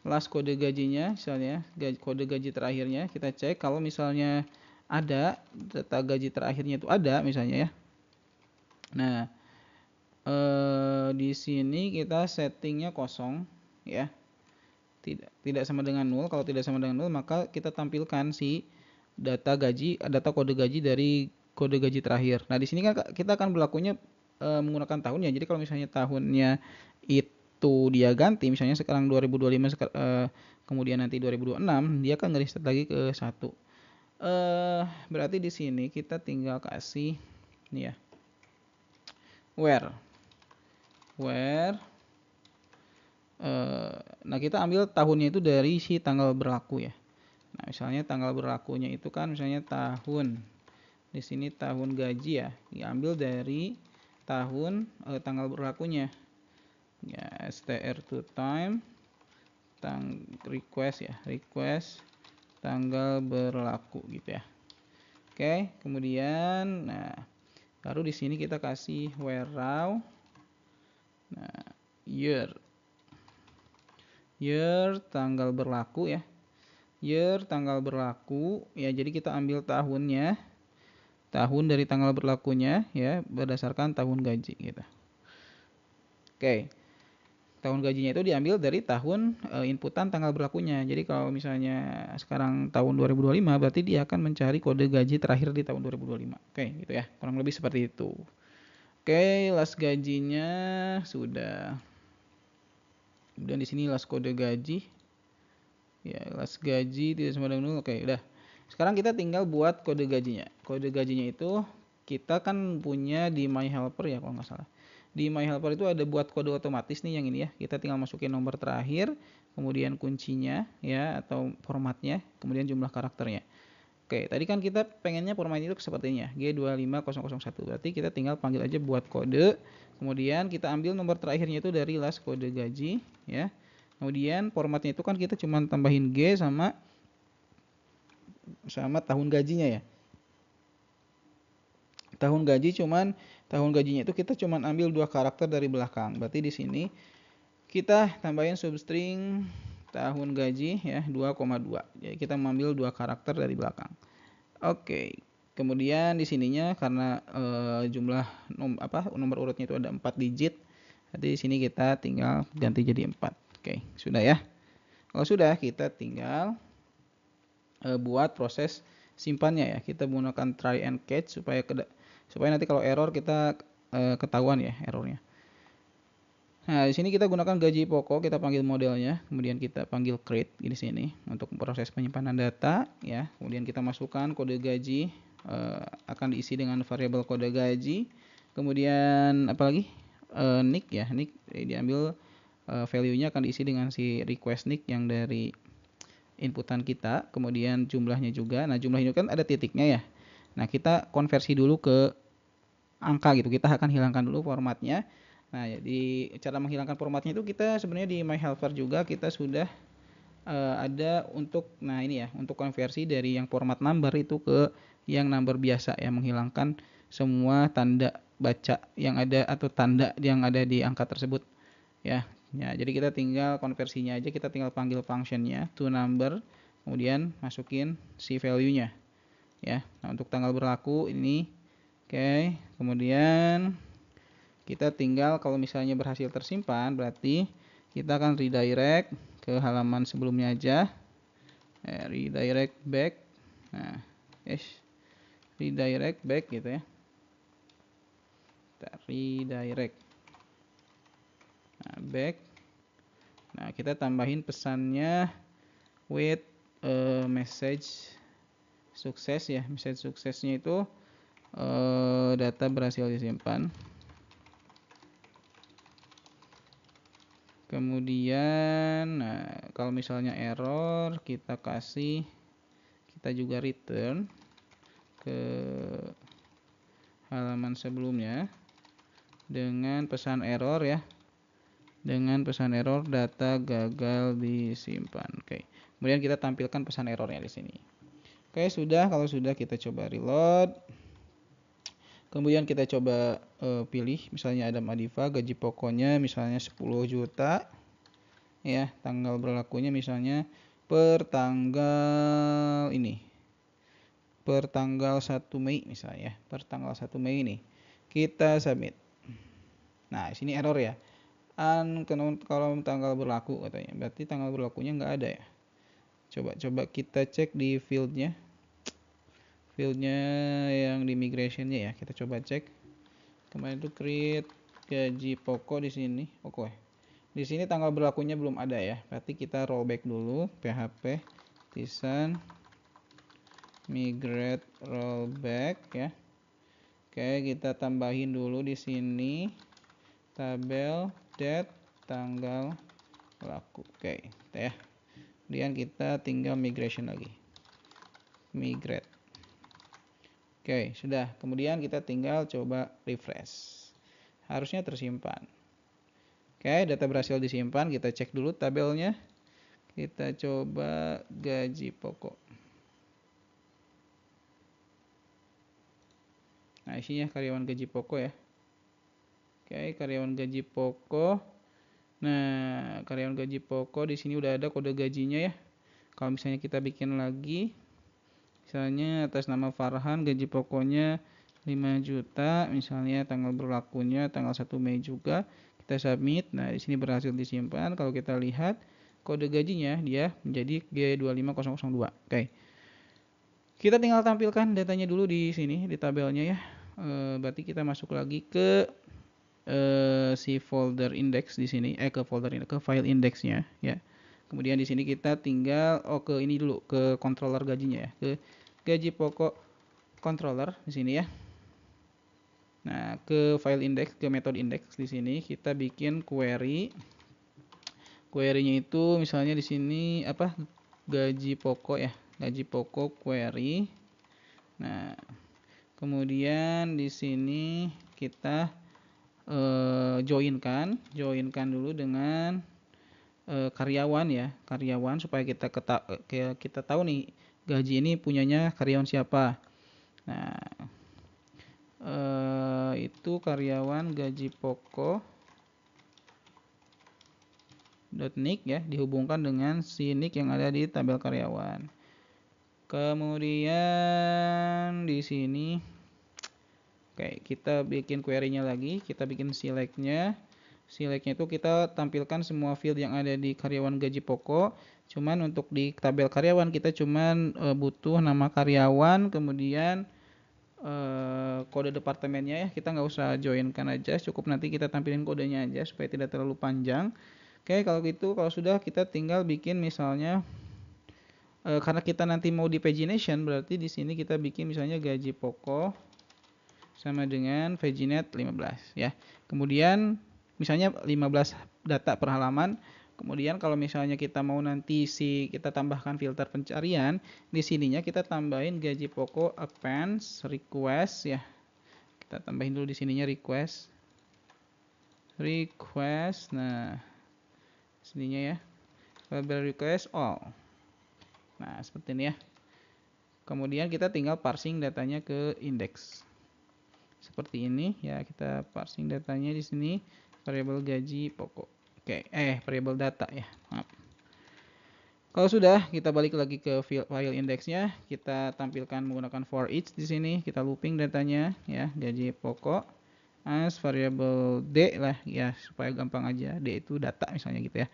Last kode gajinya misalnya, kode gaji terakhirnya kita cek kalau misalnya ada data gaji terakhirnya itu ada misalnya ya. Nah, di sini kita settingnya kosong ya. Tidak sama dengan 0. Kalau tidak sama dengan 0 maka kita tampilkan si data kode gaji dari kode gaji terakhir. Nah, di sini kan kita akan berlakunya menggunakan tahun ya. Jadi kalau misalnya tahunnya itu dia ganti, misalnya sekarang 2025 kemudian nanti 2026, dia akan nge-reset lagi ke 1. Berarti di sini kita tinggal kasih nih ya. Where nah, kita ambil tahunnya itu dari si tanggal berlaku ya. Nah, misalnya tanggal berlakunya itu kan misalnya tahun. Di sini tahun gaji ya, diambil dari tahun tanggal berlakunya. Ya, str to time request tanggal berlaku gitu ya. Oke, kemudian nah baru di sini kita kasih where raw. Nah, year tanggal berlaku ya. Year tanggal berlaku ya, jadi kita ambil tahunnya, tahun dari tanggal berlakunya ya berdasarkan tahun gaji gitu. Oke. Tahun gajinya itu diambil dari tahun inputan tanggal berlakunya. Jadi kalau misalnya sekarang tahun 2025 berarti dia akan mencari kode gaji terakhir di tahun 2025. Oke, gitu ya. Kurang lebih seperti itu. Oke, last gajinya sudah. Kemudian di sini last kode gaji. Ya, last gaji tidak sama dengan 0. Oke, udah. Sekarang kita tinggal buat kode gajinya. Kode gajinya itu kita kan punya di My Helper ya kalau nggak salah. Di My Helper itu ada buat kode otomatis nih yang ini ya. Kita tinggal masukin nomor terakhir, kemudian kuncinya ya atau formatnya, kemudian jumlah karakternya. Oke, tadi kan kita pengennya format itu seperti ini ya, G25001. Berarti kita tinggal panggil aja buat kode. Kemudian kita ambil nomor terakhirnya itu dari last kode gaji ya. Kemudian formatnya itu kan kita cuma tambahin G sama tahun gajinya ya. Tahun gajinya itu kita cuman ambil 2 karakter dari belakang. Berarti di sini kita tambahin substring tahun gaji ya 2,2. Jadi kita mengambil 2 karakter dari belakang. Oke. Kemudian di sininya karena jumlah nomor urutnya itu ada 4 digit. Jadi di sini kita tinggal ganti jadi 4. Oke, sudah ya. Kalau sudah kita tinggal buat proses simpannya ya. Kita menggunakan try and catch supaya nanti kalau error kita ketahuan ya errornya. Nah, di sini kita gunakan gaji pokok, kita panggil modelnya, kemudian kita panggil create di sini untuk proses penyimpanan data ya. Kemudian kita masukkan kode gaji akan diisi dengan variabel kode gaji. Kemudian apalagi nick ya, nick diambil value-nya akan diisi dengan si request nick yang dari inputan kita, kemudian jumlahnya juga. Nah, jumlahnya kan ada titiknya ya. Nah, kita konversi dulu ke angka gitu. Kita akan hilangkan dulu formatnya. Nah, jadi cara menghilangkan formatnya itu kita sebenarnya di My Helper juga kita sudah ada untuk ini ya, untuk konversi dari yang format number itu ke yang number biasa ya, menghilangkan semua tanda baca yang ada atau tanda yang ada di angka tersebut ya. Ya, jadi kita tinggal konversinya aja, kita tinggal panggil functionnya to number, kemudian masukin si value-nya ya. Nah, untuk tanggal berlaku ini oke, kemudian kita tinggal kalau misalnya berhasil tersimpan berarti kita akan redirect ke halaman sebelumnya aja. Redirect back. Nah, redirect back gitu ya. Kita redirect. Nah, back. Nah, kita tambahin pesannya with message sukses ya. Message suksesnya itu data berhasil disimpan. Kemudian kalau misalnya error kita juga return ke halaman sebelumnya dengan pesan error ya. Dengan pesan error data gagal disimpan. Oke. Kemudian kita tampilkan pesan errornya di sini. Oke, sudah. Kalau sudah kita coba reload. Kemudian kita coba pilih misalnya Adam Adifa, gaji pokoknya misalnya 10 juta. Ya, tanggal berlakunya misalnya per tanggal 1 Mei misalnya, per tanggal 1 Mei ini. Kita submit. Nah, sini error ya. Kalau tanggal berlaku katanya, berarti tanggal berlakunya nggak ada ya. Coba kita cek di fieldnya yang di migrationnya ya, kita coba cek. Kemarin itu create gaji pokok di sini. Oke. Di sini tanggal berlakunya belum ada ya. Berarti kita rollback dulu php tisan migrate rollback ya. Oke, kita tambahin dulu di sini tabel date tanggal berlaku. Oke, ya. Kemudian kita tinggal migration lagi. Migrate. Oke, sudah. Kemudian kita tinggal coba refresh. Harusnya tersimpan. Oke, data berhasil disimpan. Kita cek dulu tabelnya. Kita coba gaji pokok. Nah, isinya karyawan gaji pokok ya. Oke, karyawan gaji pokok. Nah, karyawan gaji pokok di sini udah ada kode gajinya ya. Kalau misalnya kita bikin lagi, misalnya atas nama Farhan gaji pokoknya 5 juta, misalnya tanggal berlakunya tanggal 1 Mei juga, kita submit. Nah, di sini berhasil disimpan. Kalau kita lihat kode gajinya dia menjadi G25002. Oke. Kita tinggal tampilkan datanya dulu di sini di tabelnya ya. Berarti kita masuk lagi ke si folder index di sini, ke folder ini, ke file indexnya ya. Kemudian di sini kita tinggal ke ini dulu, ke controller gajinya ya, ke gaji pokok controller di sini ya. Nah, ke file index, ke metode index di sini kita bikin query. Query-nya itu misalnya di sini apa? Gaji pokok ya, gaji pokok query. Nah, kemudian di sini kita joinkan dulu dengan karyawan ya, karyawan supaya kita tahu nih gaji ini punyanya karyawan siapa. Nah, itu karyawan gaji pokok .nick ya, dihubungkan dengan si nick yang ada di tabel karyawan. Kemudian di sini oke, kita bikin query-nya lagi, kita bikin select-nya. Select-nya itu kita tampilkan semua field yang ada di karyawan gaji pokok. Cuman untuk di tabel karyawan kita cuman butuh nama karyawan, kemudian kode departemennya ya. Kita nggak usah joinkan aja, cukup nanti kita tampilin kodenya aja supaya tidak terlalu panjang. Oke, kalau gitu, kalau sudah kita tinggal bikin misalnya karena kita nanti mau di pagination, berarti di sini kita bikin misalnya gaji pokok sama dengan paginet 15 ya. Kemudian misalnya 15 data per halaman. Kemudian kalau misalnya kita mau nanti kita tambahkan filter pencarian, di sininya kita tambahin gaji pokok appends request ya. Kita tambahin dulu di sininya request. Nah, sininya ya. Label request all. Nah, seperti ini ya. Kemudian kita tinggal parsing datanya ke index. Seperti ini ya, kita parsing datanya di sini variabel gaji pokok. Oke, variabel data ya. Maaf. Kalau sudah, kita balik lagi ke file indexnya, kita tampilkan menggunakan for each di sini, kita looping datanya ya, gaji pokok as variabel D lah ya, supaya gampang aja. D itu data misalnya gitu ya.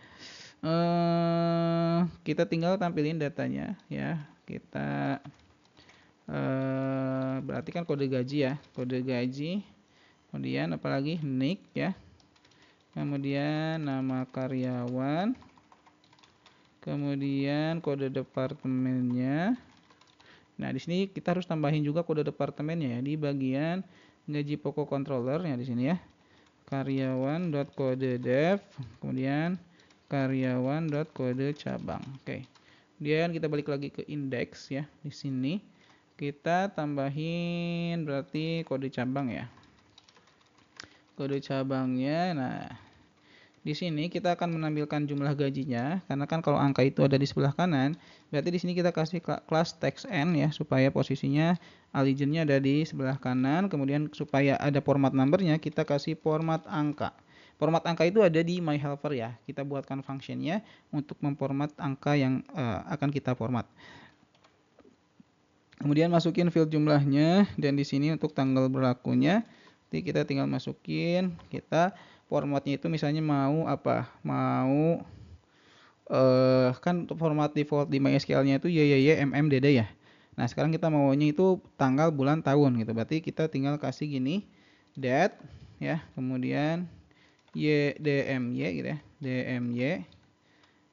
Kita tinggal tampilin datanya ya. Kita berarti kan kode gaji ya, kode gaji, kemudian apalagi nick ya, kemudian nama karyawan, kemudian kode departemennya. Nah, di sini kita harus tambahin juga kode departemennya ya, di bagian gaji pokok controller ya, di sini ya, karyawan.kode.dev, kemudian karyawan.kode cabang. Oke. Kemudian kita balik lagi ke index ya, di sini kita tambahin berarti kode cabang ya, kode cabangnya. Nah, di sini kita akan menampilkan jumlah gajinya, karena kan kalau angka itu ada di sebelah kanan, berarti di sini kita kasih kelas text n ya, supaya posisinya allegiance-nya ada di sebelah kanan. Kemudian supaya ada format numbernya, kita kasih format angka. Format angka itu ada di myhelper ya, kita buatkan functionnya untuk memformat angka yang akan kita format. Kemudian masukin field jumlahnya, dan di sini untuk tanggal berlakunya, nanti kita tinggal masukin, kita formatnya itu misalnya mau apa? Mau kan untuk format default di MySQL-nya itu YYYMMDD ya. Nah, sekarang kita maunya itu tanggal, bulan, tahun gitu. Berarti kita tinggal kasih gini, date ya, kemudian YDMY gitu ya, DMY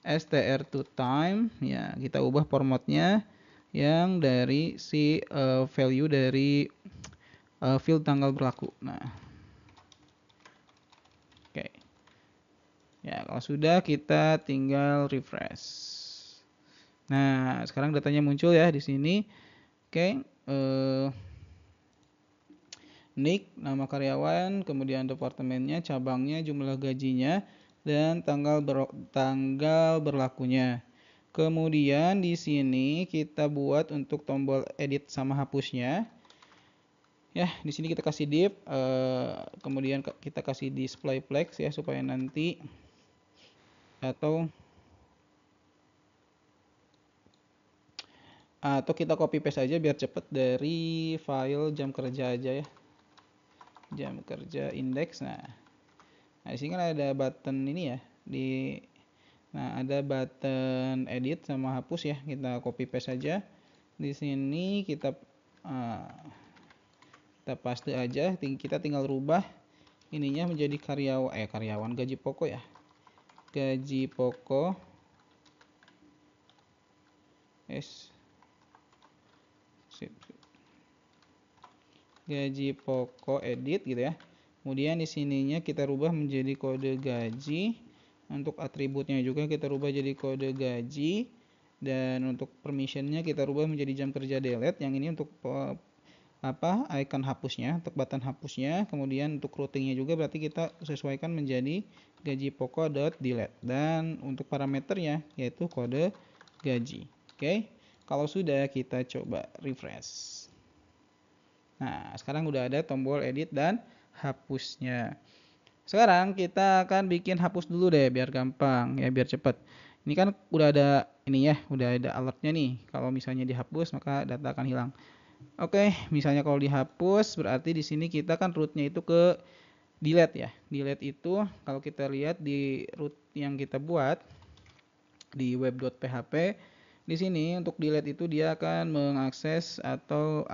str to time ya, kita ubah formatnya yang dari si value dari field tanggal berlaku. Nah, oke. Ya, kalau sudah kita tinggal refresh. Nah, sekarang datanya muncul ya di sini. Oke, nick, nama karyawan, kemudian departemennya, cabangnya, jumlah gajinya, dan tanggal berlakunya. Kemudian di sini kita buat untuk tombol edit sama hapusnya. Ya, di sini kita kasih div, kemudian kita kasih display flex ya supaya nanti atau kita copy paste aja biar cepet dari file jam kerja aja ya. Jam kerja index. Nah, di sini kan ada button ini ya ada button edit sama hapus ya. Kita copy paste aja. Di sini kita paste aja, kita tinggal rubah ininya menjadi karyawan gaji pokok ya. Gaji pokok gaji pokok edit gitu ya. Kemudian di sininya kita rubah menjadi kode gaji. Untuk atributnya juga kita rubah jadi kode gaji. Dan untuk permissionnya kita rubah menjadi jam kerja delete. Yang ini untuk icon hapusnya, untuk button hapusnya. Kemudian untuk routingnya juga berarti kita sesuaikan menjadi gaji pokok.delete. Dan untuk parameternya yaitu kode gaji. Oke. Kalau sudah, kita coba refresh. Nah, sekarang udah ada tombol edit dan hapusnya. Sekarang kita akan bikin hapus dulu deh biar gampang ya, biar cepet. Ini kan udah ada ini ya, udah ada alertnya nih. Kalau misalnya dihapus maka data akan hilang. Oke, misalnya kalau dihapus berarti di sini kita kan rootnya itu ke delete ya. Delete itu kalau kita lihat di root yang kita buat di web.php, di sini untuk delete itu dia akan mengakses atau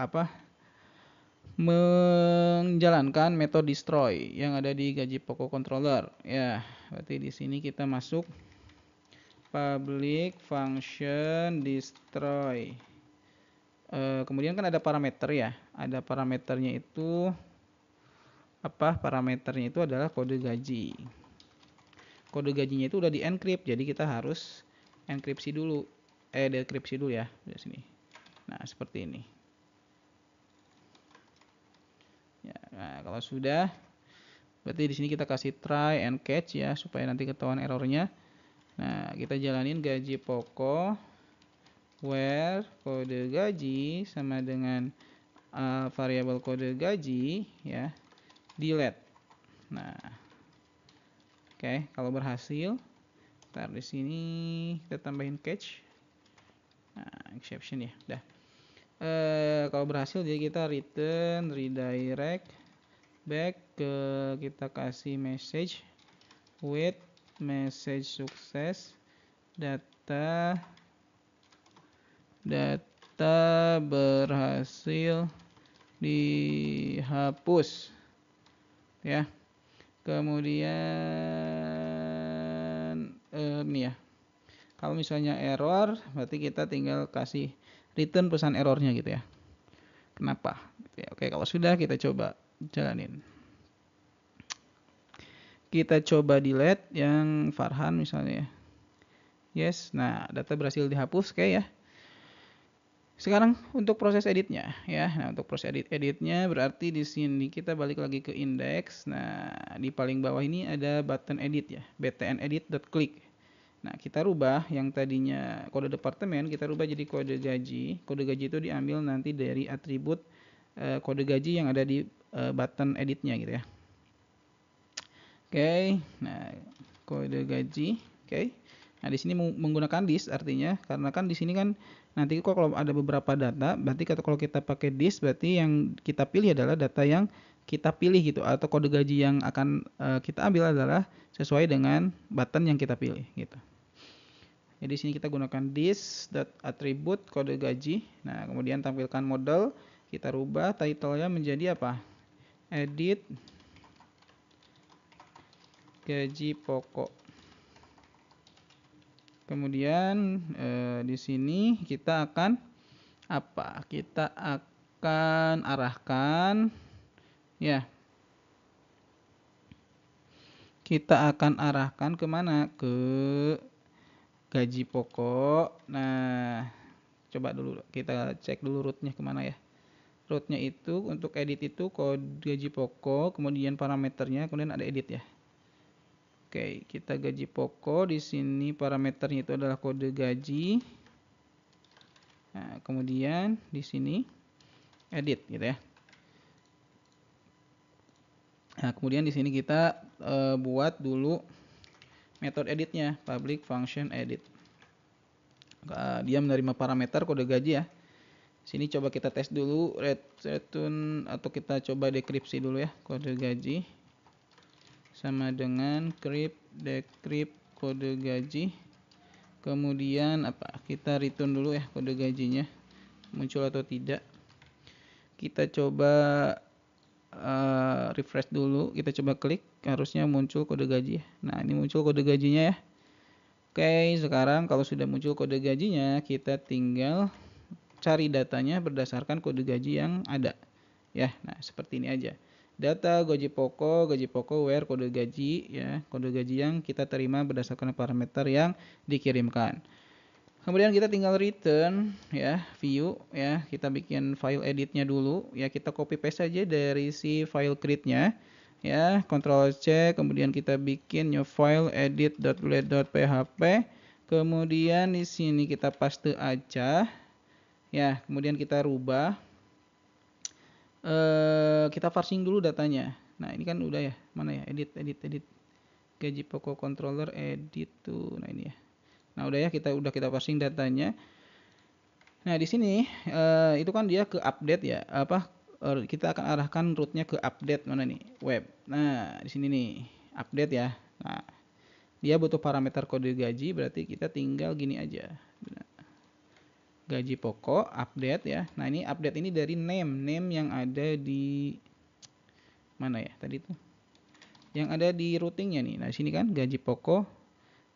menjalankan metode destroy yang ada di gaji pokok controller ya. Berarti di sini kita masuk public function destroy. Kemudian kan ada parameter ya, ada parameternya itu parameternya itu adalah kode gaji. Kode gajinya itu udah di encrypt, jadi kita harus enkripsi dulu, dekripsi dulu ya di sini. Nah, seperti ini. Ya, nah, kalau sudah, berarti di sini kita kasih try and catch ya supaya nanti ketahuan errornya. Nah, kita jalanin gaji pokok where kode gaji sama dengan variabel kode gaji ya delete. Nah, oke, kalau berhasil, ntar di sini kita tambahin catch. Nah, exception ya, udah. Kalau berhasil jadi kita return redirect back ke, kita kasih message with message sukses data berhasil dihapus ya. Kemudian nih ya, kalau misalnya error berarti kita tinggal kasih return pesan errornya gitu ya, kenapa gitu ya. Oke, kalau sudah kita coba jalanin. Kita coba delete yang Farhan misalnya ya. Yes, nah data berhasil dihapus kayak ya. Sekarang untuk proses editnya ya. Nah, untuk proses editnya berarti di sini kita balik lagi ke index. Nah, di paling bawah ini ada button edit ya, btnedit.click. Nah, kita rubah yang tadinya kode departemen, kita rubah jadi kode gaji. Kode gaji itu diambil nanti dari atribut kode gaji yang ada di button editnya gitu ya. Oke, nah kode gaji, oke. Nah, di sini menggunakan this artinya karena kan di sini kan nanti kalau ada beberapa data, berarti kalau kita pakai this berarti yang kita pilih adalah data yang kita pilih gitu, atau kode gaji yang akan kita ambil adalah sesuai dengan button yang kita pilih gitu. Jadi sini kita gunakan this.attribute kode gaji. Nah, kemudian tampilkan model, kita rubah title-nya menjadi apa? Edit gaji pokok. Kemudian di sini kita akan Kita akan arahkan ya. Kita akan arahkan kemana? Ke gaji pokok. Nah, coba dulu kita cek dulu rootnya kemana ya. Rootnya itu untuk edit itu kode gaji pokok, kemudian parameternya, kemudian ada edit ya. Oke, kita gaji pokok, di sini parameternya itu adalah kode gaji. Nah, kemudian di sini edit gitu ya. Nah, kemudian di sini kita buat dulu metode editnya, public function edit. Dia menerima parameter kode gaji ya. Sini coba kita tes dulu return atau kita coba dekripsi dulu ya kode gaji sama dengan decrypt kode gaji. Kemudian apa? Kita return dulu ya kode gajinya muncul atau tidak. Kita coba refresh dulu, kita coba klik, harusnya muncul kode gaji. Nah, ini muncul kode gajinya ya. Oke, sekarang kalau sudah muncul kode gajinya, kita tinggal cari datanya berdasarkan kode gaji yang ada. Ya, nah seperti ini aja. Data gaji pokok where kode gaji ya, kode gaji yang kita terima berdasarkan parameter yang dikirimkan. Kemudian kita tinggal return ya, view ya, kita bikin file editnya dulu ya, kita copy paste saja dari si file create-nya ya, Ctrl C, kemudian kita bikin new file edit.blade.php, kemudian di sini kita paste aja ya, kemudian kita rubah, kita parsing dulu datanya. Nah ini kan udah ya, mana ya, edit gaji pokok controller edit tuh, nah ini ya. Nah udah ya, kita parsing datanya. Nah di sini itu kan dia ke update ya, kita akan arahkan rootnya ke update mana nih, web. Nah di sini nih update ya. Nah dia butuh parameter kode gaji, berarti kita tinggal gini aja, gaji pokok update ya. Nah ini update ini dari name yang ada di mana ya tadi tuh, yang ada di routingnya nih. Nah di sini kan gaji pokok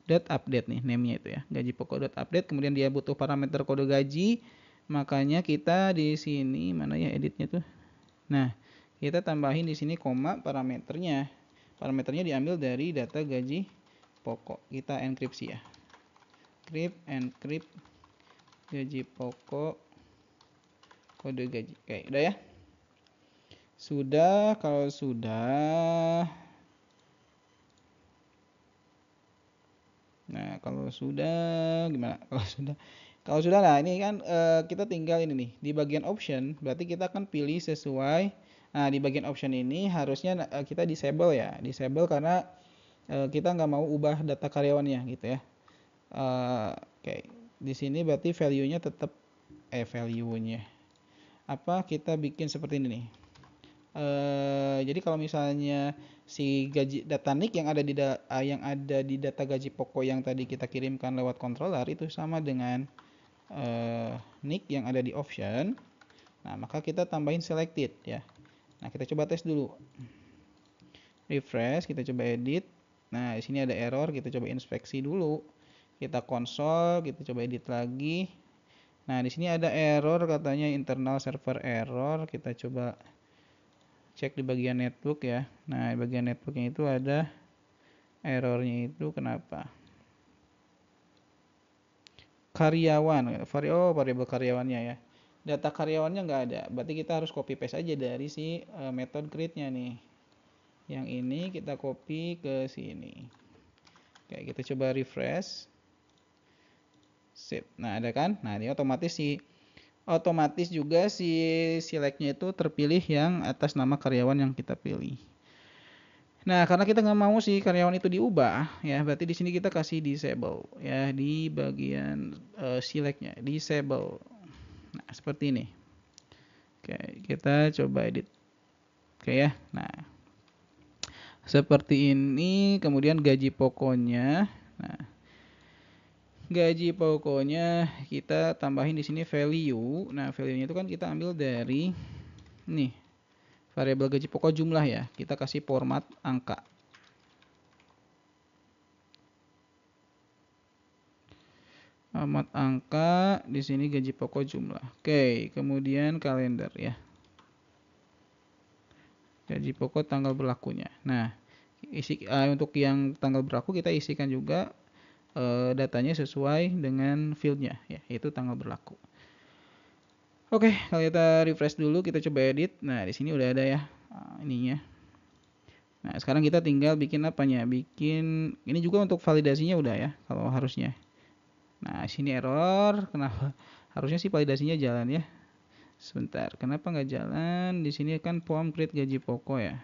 update nih, name-nya itu ya, gaji pokok update. Kemudian dia butuh parameter kode gaji, makanya kita di sini mana ya editnya tuh. Nah kita tambahin di sini koma parameternya. Parameternya diambil dari data gaji pokok. Kita enkripsi ya, encrypt gaji pokok kode gaji. Oke, udah ya. Sudah. Kalau sudah, nah kalau sudah gimana? Kalau sudah, nah ini kan kita tinggal ini nih di bagian option. Berarti kita akan pilih sesuai. Nah di bagian option ini harusnya kita disable ya, disable karena kita nggak mau ubah data karyawannya gitu ya. Oke, di sini berarti value-nya tetap value-nya apa, kita bikin seperti ini nih. Jadi kalau misalnya si gaji data NIK yang ada di data gaji pokok yang tadi kita kirimkan lewat controller itu sama dengan NIK yang ada di option, nah maka kita tambahin selected ya. Nah kita coba tes dulu, refresh, kita coba edit. Nah di sini ada error, kita coba inspeksi dulu, kita konsol, kita coba edit lagi. Nah di sini ada error, katanya internal server error. Kita coba cek di bagian netbook ya. Nah di bagian netbooknya itu ada errornya, itu kenapa? Karyawan, variabel karyawannya ya, data karyawannya nggak ada. Berarti kita harus copy paste aja dari si method create-nya nih. Yang ini kita copy ke sini. Oke, kita coba refresh, save. Nah ada kan? Nah ini otomatis juga si select-nya itu terpilih yang atas nama karyawan yang kita pilih. Nah, karena kita nggak mau si karyawan itu diubah, ya, berarti di sini kita kasih disable, ya, di bagian select-nya, disable. Nah, seperti ini. Oke, kita coba edit. Oke ya. Nah, seperti ini. Kemudian gaji pokoknya. Nah, gaji pokoknya kita tambahin di sini value. Nah, value-nya itu kan kita ambil dari nih, variabel gaji pokok jumlah ya. Kita kasih format angka. Format angka di sini gaji pokok jumlah. Oke, kemudian kalender ya. Gaji pokok tanggal berlakunya. Nah, untuk yang tanggal berlaku kita isikan juga datanya sesuai dengan fieldnya ya, yaitu tanggal berlaku. Oke, kalau kita refresh dulu, kita coba edit. Nah di sini udah ada ya ininya. Nah sekarang kita tinggal bikin apanya, bikin ini juga untuk validasinya udah ya, kalau harusnya. Nah sini error, kenapa? Harusnya sih validasinya jalan ya. Sebentar, kenapa nggak jalan? Di sini kan form create gaji pokok ya.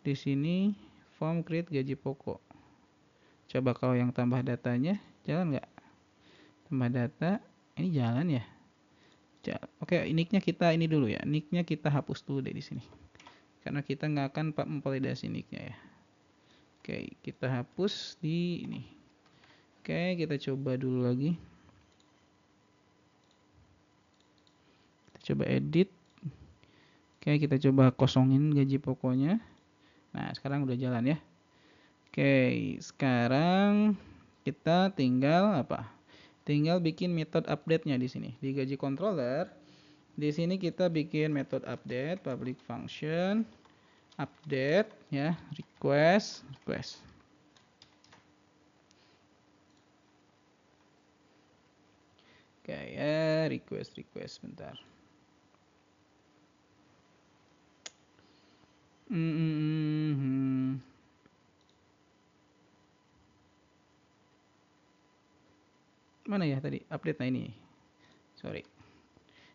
di sini form create gaji pokok. Coba kalau yang tambah datanya jalan nggak? Tambah data ini jalan ya? Oke, nicknya kita ini dulu ya. Nicknya kita hapus dulu deh di sini. Karena kita nggak akan memvalidasi nicknya ya. Oke, kita hapus di ini. Oke, kita coba dulu lagi. Kita coba edit. Oke, kita coba kosongin gaji pokoknya. Nah, sekarang udah jalan ya. Oke, sekarang kita tinggal apa? Tinggal bikin method update-nya di sini. Di gaji controller, di sini kita bikin method update, public function, update ya, request. Oke ya, request bentar. Mana ya tadi update? Nah ini, sorry.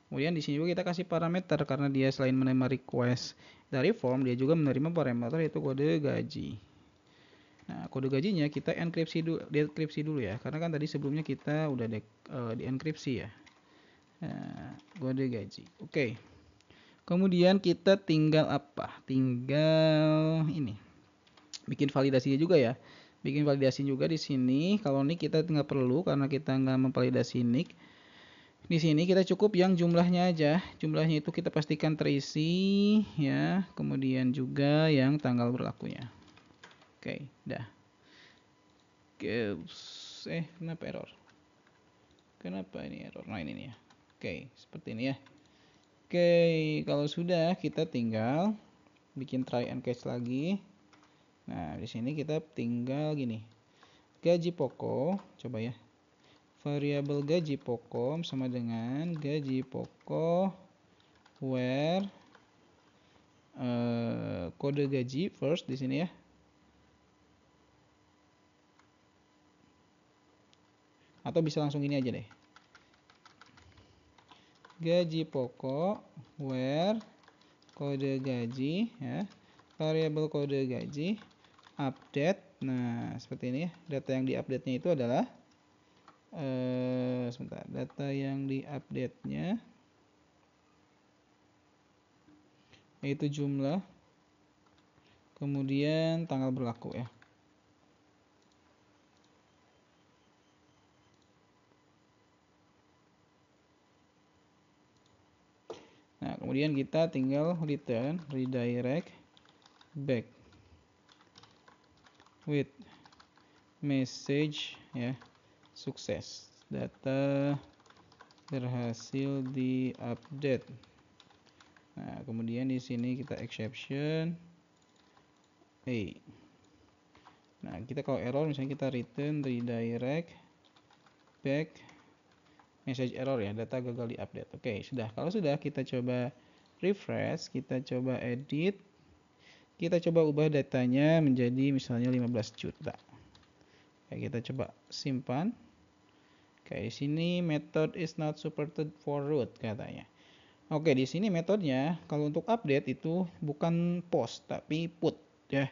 Kemudian di sini juga kita kasih parameter karena dia selain menerima request dari form, dia juga menerima parameter yaitu kode gaji. Nah, kode gajinya kita dekripsi dulu ya, karena kan tadi sebelumnya kita udah dienkripsi ya. Nah, kode gaji. Oke. Kemudian kita tinggal apa? Tinggal ini. Bikin validasinya juga ya. Bikin validasi juga di sini. Kalau nick kita nggak perlu karena kita nggak memvalidasi nick. Di sini kita cukup yang jumlahnya aja. Jumlahnya itu kita pastikan terisi ya. Kemudian juga yang tanggal berlakunya. Oke, dah. Kenapa error? Kenapa ini error? Nah ini nih ya. Oke, seperti ini ya. Oke, kalau sudah kita tinggal bikin try and catch lagi. Nah, di sini kita tinggal gini. Gaji pokok, coba ya. Variabel gaji pokok sama dengan gaji pokok where kode gaji first di sini ya. Atau bisa langsung ini aja deh. Gaji pokok where kode gaji ya. Variabel kode gaji update. Nah, seperti ini ya. Data yang diupdate-nya itu adalah sebentar. Data yang diupdate-nya yaitu jumlah kemudian tanggal berlaku ya. Nah, kemudian kita tinggal redirect back with message ya, sukses, data berhasil diupdate. Nah, kemudian di sini kita exception Nah, kita kalau error misalnya kita return redirect back message error ya, data gagal diupdate. Oke, sudah. Kalau sudah, kita coba refresh, kita coba edit, kita coba ubah datanya menjadi misalnya 15 juta. Oke, kita coba simpan. Oke, di sini method is not supported for root katanya. Oke, di sini metodenya kalau untuk update itu bukan post tapi put ya.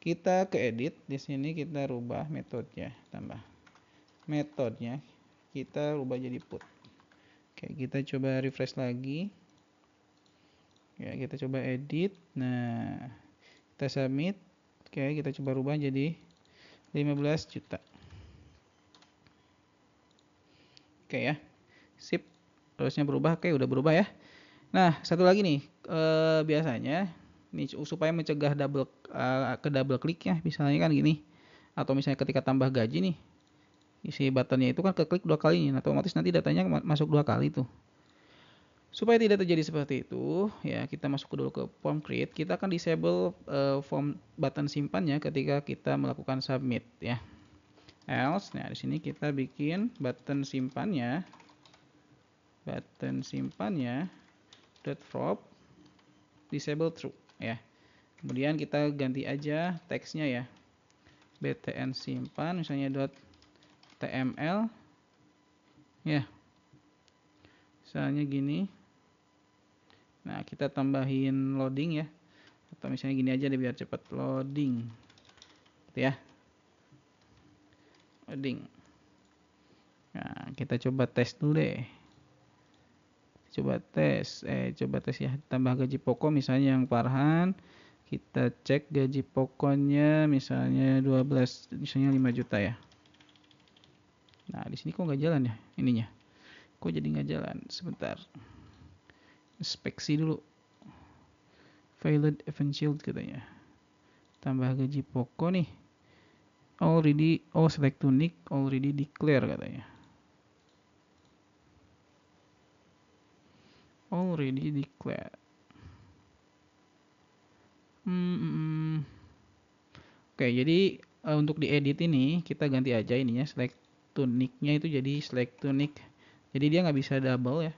Kita ke edit, di sini kita rubah metodenya, tambah metodenya kita rubah jadi put. Oke, kita coba refresh lagi. Ya, kita coba edit. Nah, kita submit. Oke, kita coba rubah jadi 15 juta. Oke ya. Sip. Harusnya berubah. Oke, udah berubah ya. Nah, satu lagi nih. Biasanya nih supaya mencegah double klik ya, misalnya kan gini. Atau misalnya ketika tambah gaji nih, isi buttonnya itu kan keklik 2 kali nih, otomatis nanti datanya masuk 2 kali tuh. Supaya tidak terjadi seperti itu, ya kita masuk dulu ke form create. Kita akan disable form button simpannya ketika kita melakukan submit ya. Else, nah di sini kita bikin button simpannya dot prop disable true ya. Kemudian kita ganti aja teksnya ya. btn simpan misalnya dot tml ya. Misalnya gini. Nah, kita tambahin loading ya Atau misalnya gini aja deh biar cepat loading. Gitu ya. Loading. Nah, kita coba tes dulu deh. Coba tes ya. Tambah gaji pokok misalnya yang Farhan. Kita cek gaji pokoknya misalnya 12, misalnya 5 juta ya. Nah, di sini kok nggak jalan ya ininya? Kok jadi nggak jalan? Sebentar. Inspeksi dulu. Valid event shield katanya. Tambah gaji pokok nih. Select tunic already declare katanya. Already declare. Oke, jadi untuk diedit ini kita ganti aja ininya, select tunicnya itu jadi select tunic. Jadi dia nggak bisa double ya.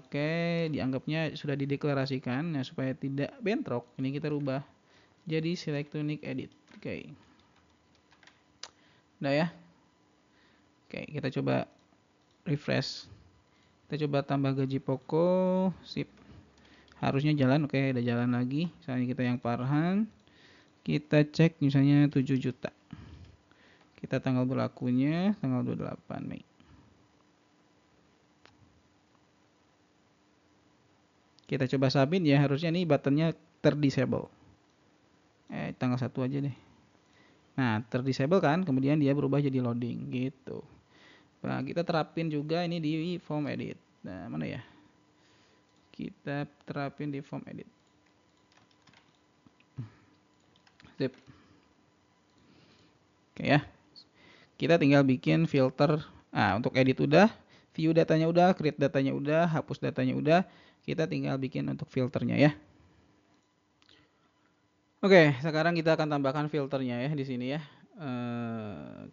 Oke, dianggapnya sudah dideklarasikan. Nah, supaya tidak bentrok, ini kita rubah jadi select tunic edit. Oke. Udah ya. Oke, kita coba refresh. Kita coba tambah gaji pokok. Sip. Harusnya jalan. Oke, udah jalan lagi. Misalnya kita yang Farhan. Kita cek misalnya 7 juta. Kita tanggal berlakunya tanggal 28 Mei. Kita coba submit ya, harusnya nih buttonnya terdisable. Tanggal 1 aja deh. Nah, terdisable kan, kemudian dia berubah jadi loading gitu. Nah, kita terapin juga ini di form edit. Nah, mana ya? Kita terapin di form edit. Sip. Oke ya. Kita tinggal bikin filter. Nah, untuk edit udah, view datanya udah, create datanya udah, hapus datanya udah. Kita tinggal bikin untuk filternya ya. Oke, sekarang kita akan tambahkan filternya ya di sini ya.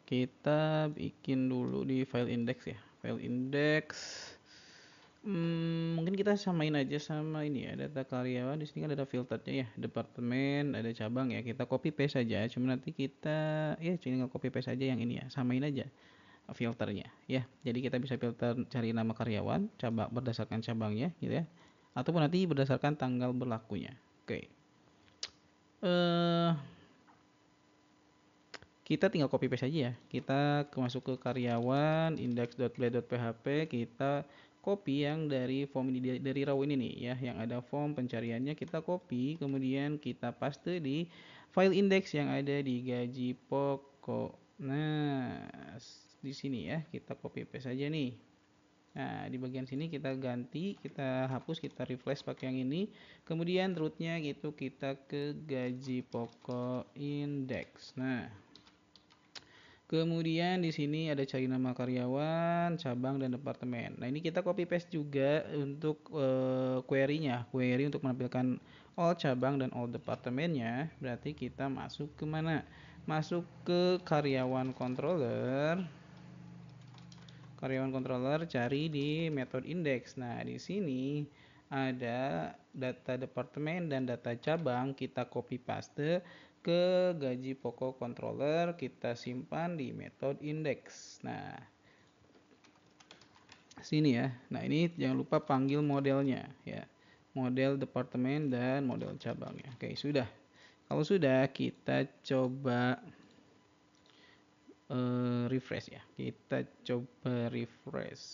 Kita bikin dulu di file index ya. File index. Mungkin kita samain aja sama ini ya, data karyawan. Di sini kan ada filternya ya, departemen, ada cabang ya. Kita copy paste saja. Cuma nanti kita tinggal copy paste aja yang ini ya. Samain aja filternya ya. Jadi kita bisa filter cari nama karyawan, cabang berdasarkan cabangnya gitu ya. Ataupun nanti berdasarkan tanggal berlakunya. Oke. Kita tinggal copy paste aja ya. Kita masuk ke karyawan index.blade.php, kita copy yang dari form ini, dari row ini nih ya, yang ada form pencariannya kita copy, kemudian kita paste di file index yang ada di gaji pokok. Nah, di sini ya, kita copy paste aja nih. Nah, di bagian sini kita ganti, kita hapus, kita refresh pakai yang ini. Kemudian rootnya gitu kita ke gaji pokok index. Nah, kemudian di sini ada cari nama karyawan, cabang dan departemen. Nah, ini kita copy paste juga untuk query-nya. Query untuk menampilkan all cabang dan all departemennya. Berarti kita masuk ke mana? Masuk ke karyawan controller. Karyawan controller cari di method index. Nah, di sini ada data departemen dan data cabang, kita copy paste ke gaji pokok controller, kita simpan di method index. Nah, sini ya. Nah, ini jangan lupa panggil modelnya ya. Model departemen dan model cabangnya. Oke, sudah. Kalau sudah, kita coba refresh ya. Kita coba refresh.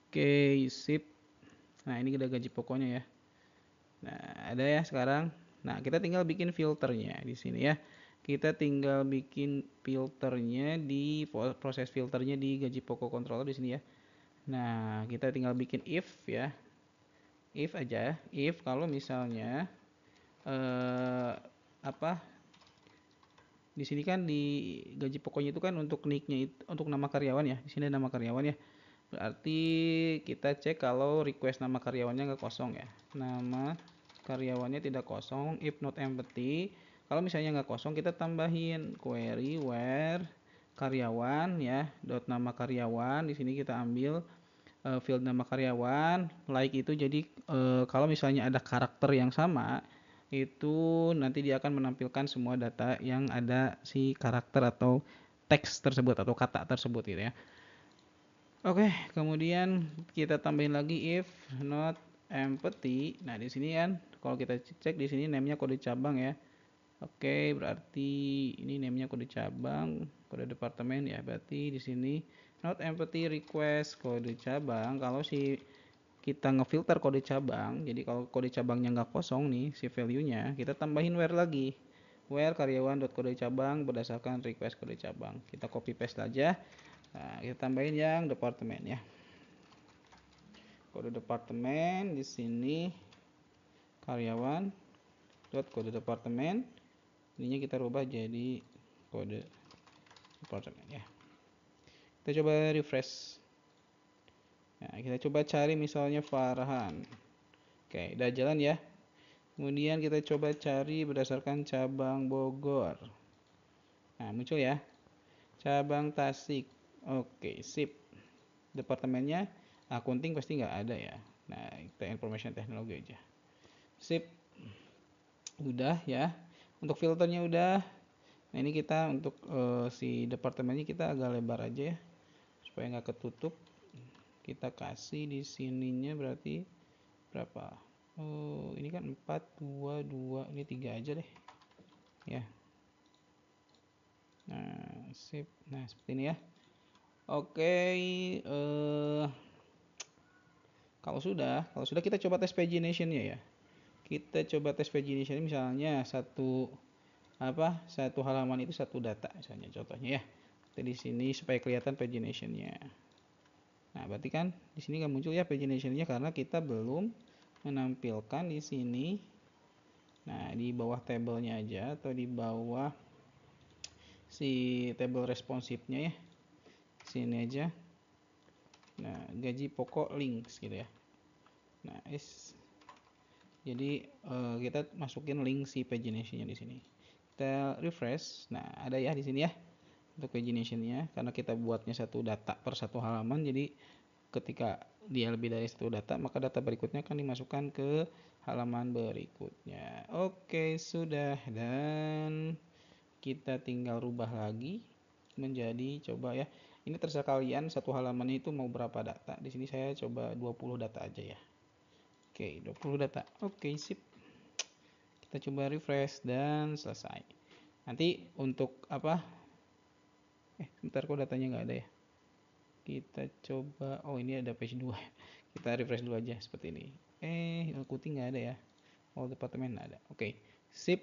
Oke, sip. Nah, ini udah gaji pokoknya ya. Nah, ada ya sekarang. Nah, kita tinggal bikin filternya di sini ya. Kita tinggal bikin filternya di proses filternya di gaji pokok controller di sini ya. Nah, kita tinggal bikin if ya. If aja, if kalau misalnya di sini kan di gaji pokoknya itu kan untuk nicknya itu untuk nama karyawan ya. Di sini ada nama karyawan ya. Berarti kita cek kalau request nama karyawannya nggak kosong ya. Nama karyawannya tidak kosong, if not empty. Kalau misalnya nggak kosong, kita tambahin query where karyawan ya, dot nama karyawan. Di sini kita ambil field nama karyawan, like itu jadi kalau misalnya ada karakter yang sama, itu nanti dia akan menampilkan semua data yang ada si karakter atau teks tersebut atau kata tersebut gitu ya. Oke, kemudian kita tambahin lagi if not empty. Nah, di sini kan Kalau kita cek di sini name-nya kode cabang ya. Oke, berarti ini name-nya kode cabang, kode departemen ya. Berarti di sini not empty request kode cabang. Kalau si kita ngefilter kode cabang, jadi kalau kode cabangnya nggak kosong nih si value-nya, kita tambahin where lagi. Where karyawan.kode cabang berdasarkan request kode cabang. Kita copy paste aja. Nah, kita tambahin yang departemen ya. Kode departemen di sini karyawan kode departemen. Ininya kita rubah jadi kode departemen ya. Kita coba refresh. Nah, kita coba cari misalnya Farhan. Oke, udah jalan ya. Kemudian kita coba cari berdasarkan cabang Bogor. Nah, muncul ya. Cabang Tasik. Oke, sip. Departemennya accounting pasti nggak ada ya. Nah, kita information teknologi aja. Sip. Udah ya. Untuk filternya udah. Nah, ini kita untuk si departemennya kita agak lebar aja ya. Supaya nggak ketutup. Kita kasih di sininya berarti berapa? Oh, ini kan 4, 2, 2. Ini 3 aja deh. Ya. Nah, sip. Nah, seperti ini ya. Oke, kalau sudah kita coba tes pagination-nya ya. Kita coba tes pagination misalnya satu halaman itu satu data misalnya contohnya ya. Kita di sini supaya kelihatan pagination-nya. Nah, berarti kan di sini nggak muncul ya pagination-nya karena kita belum menampilkan di sini. Nah, di bawah tabelnya aja atau di bawah si tabel responsive-nya ya. Sini aja. Nah, gaji pokok links gitu ya. Nah, jadi kita masukin link si pagination-nya di sini. Kita refresh. Nah, ada ya di sini ya untuk pagination-nya karena kita buatnya satu data per satu halaman. Jadi ketika dia lebih dari satu data, maka data berikutnya akan dimasukkan ke halaman berikutnya. Oke, sudah, dan kita tinggal rubah lagi menjadi coba ya. Ini terserah kalian satu halaman itu mau berapa data. Di sini saya coba 20 data aja ya. Oke, 20 data. Oke, sip. Kita coba refresh dan selesai. Nanti untuk apa? Sebentar kok datanya nggak ada ya. Kita coba, oh ini ada page 2. Kita refresh dulu aja seperti ini. Ikuti nggak ada ya. All departemen ada. Oke, sip.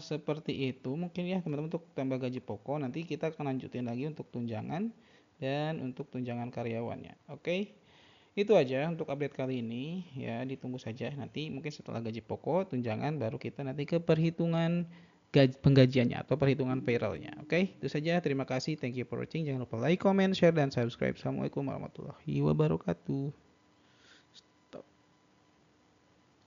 Seperti itu mungkin ya teman-teman untuk tambah gaji pokok. Nanti kita akan lanjutin lagi untuk tunjangan dan untuk tunjangan karyawannya. Oke, itu aja untuk update kali ini ya. Ditunggu saja nanti mungkin setelah gaji pokok tunjangan baru kita nanti ke perhitungan penggajiannya atau perhitungan payrollnya. Oke, itu saja. Terima kasih. Thank you for watching. Jangan lupa like, comment, share, dan subscribe. Assalamualaikum warahmatullahi wabarakatuh.